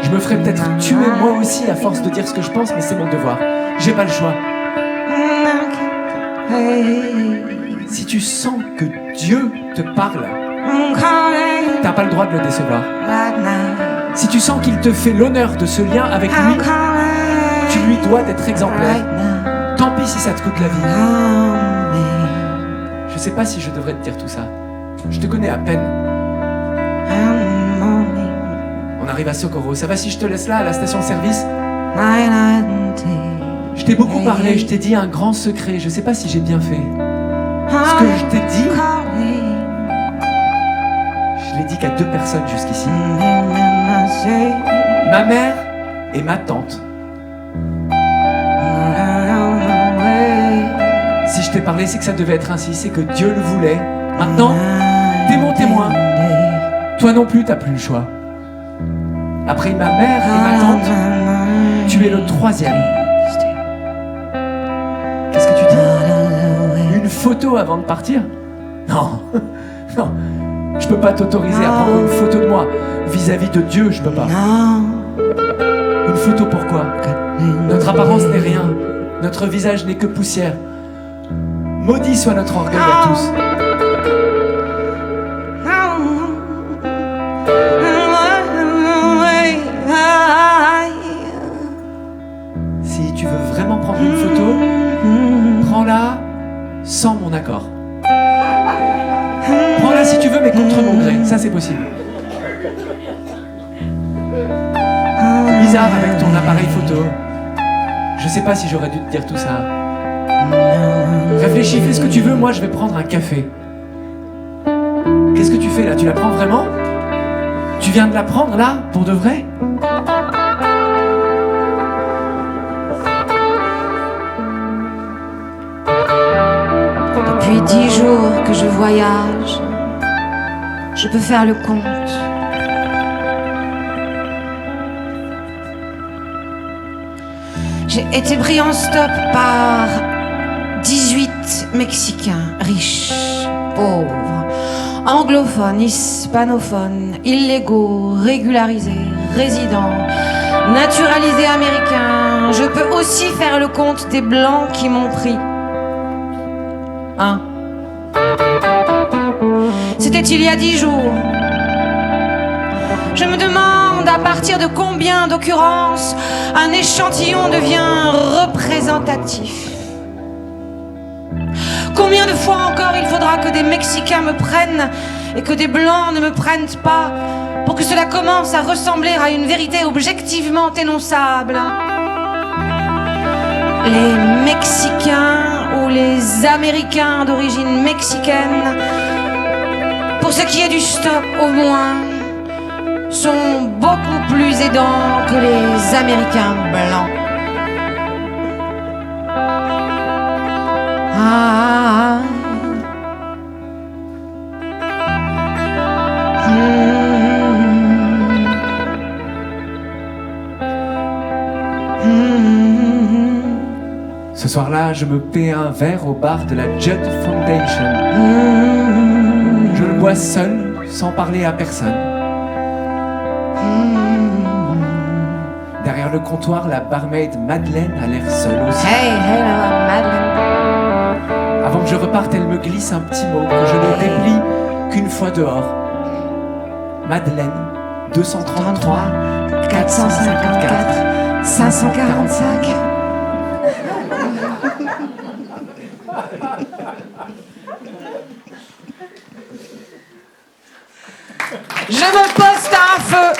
Je me ferai peut-être tuer moi aussi à force de dire ce que je pense, mais c'est mon devoir. J'ai pas le choix. Si tu sens que Dieu te parle, t'as pas le droit de le décevoir. Si tu sens qu'il te fait l'honneur de ce lien avec lui, tu lui dois d'être exemplaire. Tant pis si ça te coûte la vie. Je sais pas si je devrais te dire tout ça. Je te connais à peine. On arrive à Socorro. Ça va si je te laisse là, à la station-service? Je t'ai beaucoup parlé, je t'ai dit un grand secret. Je sais pas si j'ai bien fait. Ce que je t'ai dit, je l'ai dit qu'à 2 personnes jusqu'ici. Ma mère et ma tante. Si je t'ai parlé, c'est que ça devait être ainsi, c'est que Dieu le voulait. Maintenant, t'es mon témoin. Toi non plus, t'as plus le choix. Après ma mère et ma tante, tu es le 3e. Qu'est-ce que tu dis? Une photo avant de partir? Non, non. Je peux pas t'autoriser à prendre une photo de moi. Vis-à-vis de Dieu, je peux pas. Une photo pourquoi? Notre apparence n'est rien. Notre visage n'est que poussière. Maudit soit notre orgueil à tous. Si tu veux vraiment prendre une photo, prends-la sans mon accord. Prends-la si tu veux, mais contre mon gré. Ça, c'est possible. Bizarre avec ton appareil photo. Je sais pas si j'aurais dû te dire tout ça. Réfléchis, fais ce que tu veux, moi je vais prendre un café. Qu'est-ce que tu fais là? Tu la prends vraiment? Tu viens de la prendre là, pour de vrai? Depuis 10 jours que je voyage, je peux faire le compte. J'ai été pris en stop par 18 Mexicains, riches, pauvres, anglophones, hispanophones, illégaux, régularisés, résidents, naturalisés américains. Je peux aussi faire le compte des blancs qui m'ont pris. C'était il y a 10 jours. Je me demande à partir de combien d'occurrences un échantillon devient représentatif. Combien de fois encore il faudra que des Mexicains me prennent et que des Blancs ne me prennent pas pour que cela commence à ressembler à une vérité objectivement énonçable. Les Mexicains ou les Américains d'origine mexicaine, pour ce qui est du stop au moins, sont beaucoup plus aidants que les Américains blancs. Ce soir-là, je me paie un verre au bar de la Judd Foundation. Je le bois seul, sans parler à personne. Derrière le comptoir, la barmaid Madeleine a l'air seule aussi. Hey, hello, Madeleine. Avant que je reparte, elle me glisse un petit mot que je ne déplie qu'une fois dehors. Madeleine, 233, 454, 545. Je me poste à un feu.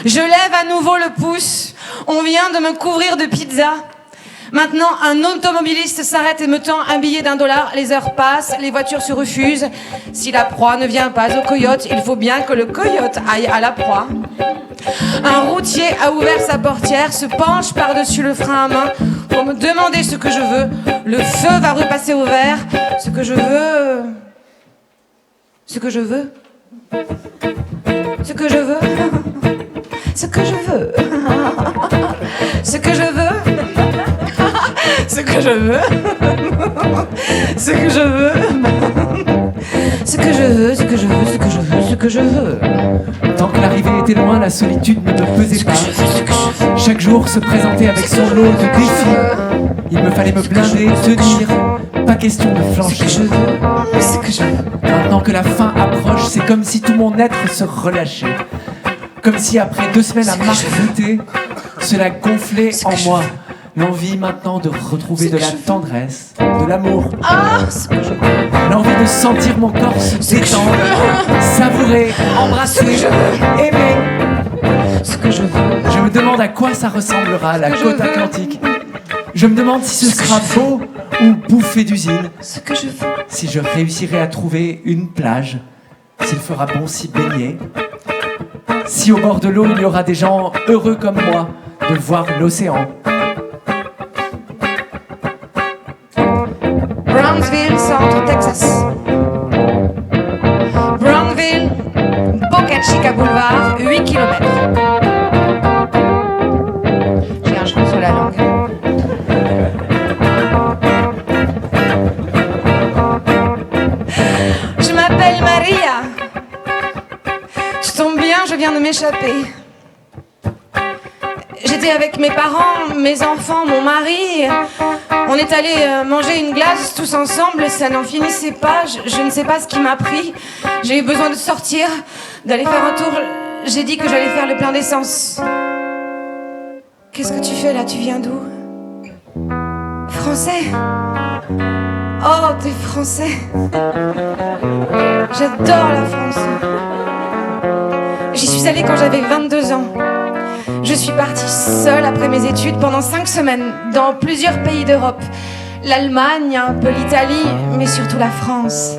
Je lève à nouveau le pouce. On vient de me couvrir de pizza. Maintenant, un automobiliste s'arrête et me tend un billet d'1 $. Les heures passent, les voitures se refusent. Si la proie ne vient pas au coyote, il faut bien que le coyote aille à la proie. Un routier a ouvert sa portière, se penche par-dessus le frein à main pour me demander ce que je veux. Le feu va repasser au vert. Ce que je veux... Ce que je veux... Ce que je veux... Ce que je veux... Ce que je veux... Ce que je veux... Ce que je veux... Ce que je veux, ce que je veux, ce que je veux, ce que je veux... Tant que l'arrivée était loin, la solitude ne me pesait pas. Chaque jour se présentait avec son lot de défis. Il me fallait me blinder, tenir, pas question de flancher. Ce que je veux, ce que je veux... Maintenant que la fin approche, c'est comme si tout mon être se relâchait. Comme si après 2 semaines à margoter, cela gonflait en moi. L'envie maintenant de retrouver de la tendresse, de l'amour. L'envie de sentir mon corps se détendre, savourer, embrasser, aimer. Ce que je veux. Je me demande à quoi ça ressemblera, la côte atlantique. Je me demande si ce sera beau ou bouffé d'usine. Ce que je veux. Si je réussirai à trouver une plage, s'il fera bon s'y baigner. Si au bord de l'eau il y aura des gens heureux comme moi de voir l'océan. Brownsville, centre Texas. Brownville, Boca Chica Boulevard, 8 km. J'ai un cheveu sur la langue. Je m'appelle Maria. Je tombe bien, je viens de m'échapper. J'étais avec mes parents, mes enfants, mon mari. On est allés manger une glace tous ensemble, ça n'en finissait pas. Je ne sais pas ce qui m'a pris. J'ai eu besoin de sortir, d'aller faire un tour. J'ai dit que j'allais faire le plein d'essence. Qu'est-ce que tu fais là? Tu viens d'où? Français? Oh, t'es français. J'adore la France. J'y suis allée quand j'avais 22 ans. Je suis partie seule après mes études pendant 5 semaines dans plusieurs pays d'Europe. L'Allemagne, un peu l'Italie, mais surtout la France.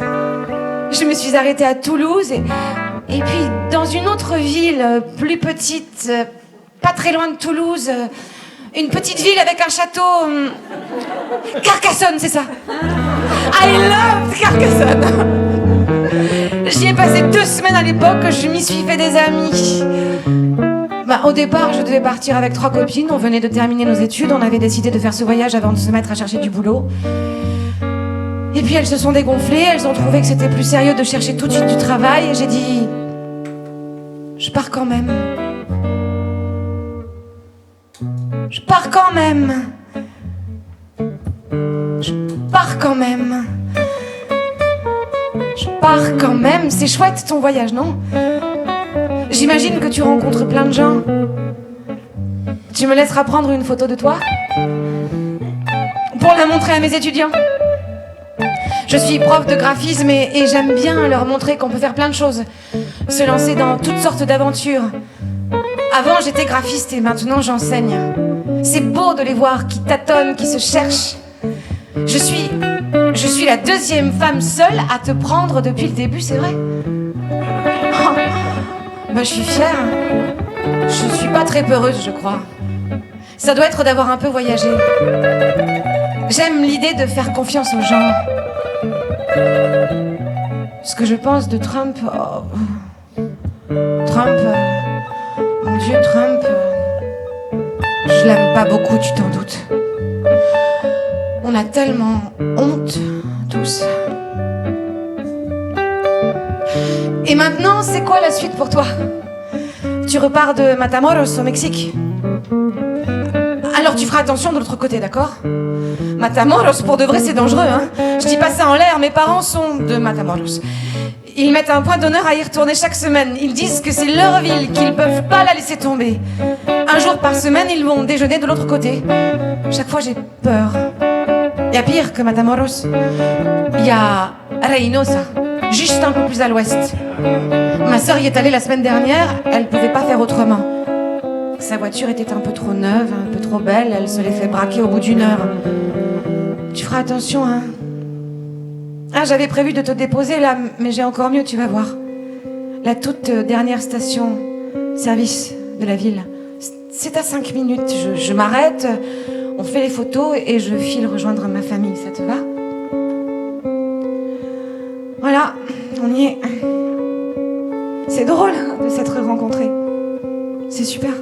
Je me suis arrêtée à Toulouse et puis dans une autre ville plus petite, pas très loin de Toulouse, une petite ville avec un château... Carcassonne, c'est ça. I loved Carcassonne. J'y ai passé 2 semaines à l'époque, je m'y suis fait des amis. Au départ, je devais partir avec 3 copines, on venait de terminer nos études, on avait décidé de faire ce voyage avant de se mettre à chercher du boulot. Et puis elles se sont dégonflées, elles ont trouvé que c'était plus sérieux de chercher tout de suite du travail, et j'ai dit... Je pars quand même. Je pars quand même. Je pars quand même. Je pars quand même. C'est chouette ton voyage, non? J'imagine que tu rencontres plein de gens. Tu me laisseras prendre une photo de toi pour la montrer à mes étudiants. Je suis prof de graphisme et j'aime bien leur montrer qu'on peut faire plein de choses. Se lancer dans toutes sortes d'aventures. Avant, j'étais graphiste et maintenant, j'enseigne. C'est beau de les voir qui tâtonnent, qui se cherchent. Je suis la 2e femme seule à te prendre depuis le début, c'est vrai? Oh, je suis fière. Je suis pas très peureuse, je crois. Ça doit être d'avoir un peu voyagé. J'aime l'idée de faire confiance aux gens. Ce que je pense de Trump... Mon Dieu, Trump... je l'aime pas beaucoup, tu t'en doutes. On a tellement honte, tous. Et maintenant, c'est quoi la suite pour toi? Tu repars de Matamoros au Mexique. Alors tu feras attention de l'autre côté, d'accord? Matamoros, pour de vrai, c'est dangereux, hein. Je dis pas ça en l'air, mes parents sont de Matamoros. Ils mettent un point d'honneur à y retourner chaque semaine. Ils disent que c'est leur ville, qu'ils peuvent pas la laisser tomber. Un jour par semaine, ils vont déjeuner de l'autre côté. Chaque fois, j'ai peur. Il y a pire que Matamoros. Il y a Reynosa, juste un peu plus à l'ouest. Ma sœur y est allée la semaine dernière, elle pouvait pas faire autrement. Sa voiture était un peu trop neuve, un peu trop belle, elle se l'est fait braquer au bout d'1 heure. Tu feras attention, hein. Ah, j'avais prévu de te déposer là, mais j'ai encore mieux, tu vas voir. La toute dernière station, service de la ville. C'est à 5 minutes, je m'arrête, on fait les photos et je file rejoindre ma famille, ça te va? Voilà, on y est. C'est drôle de s'être rencontrés. C'est super.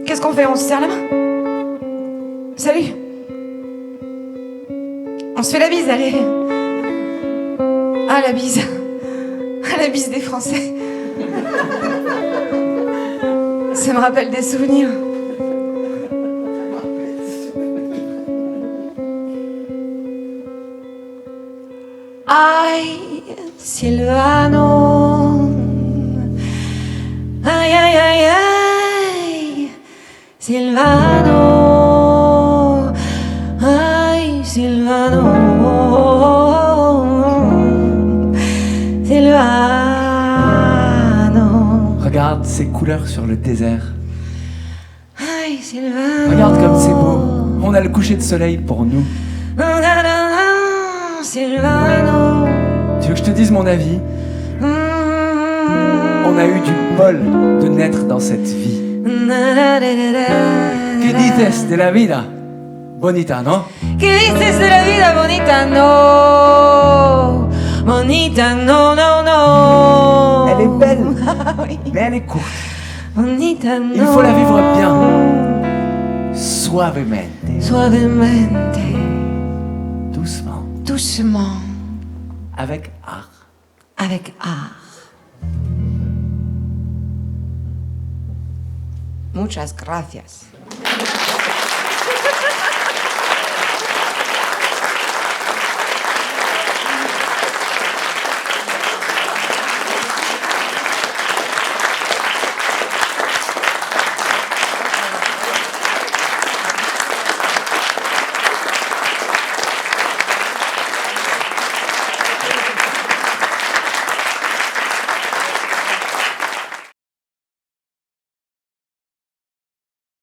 Qu'est-ce qu'on fait? On se serre la main? Salut. On se fait la bise, allez. Ah, la bise. Ah, la bise des Français. Ça me rappelle des souvenirs. Ay, Silvano. Ay, ay, ay, ay. Silvano. Ay, Silvano. Silvano. Regarde ces couleurs sur le désert. Ay, Silvano. Regarde comme c'est beau. On a le coucher de soleil pour nous. Silvano. Tu veux que je te dise mon avis? On a eu du bol de naître dans cette vie. Que dices de la vida bonita, no? Que dices de la vida bonita, no? Bonita, no, no, no. Elle est belle, Oui. mais elle est courte. Bonita, no. Il faut la vivre bien. Suavemente. Suavemente. Doucement. Doucement. Avec art. Avec art. Muchas gracias.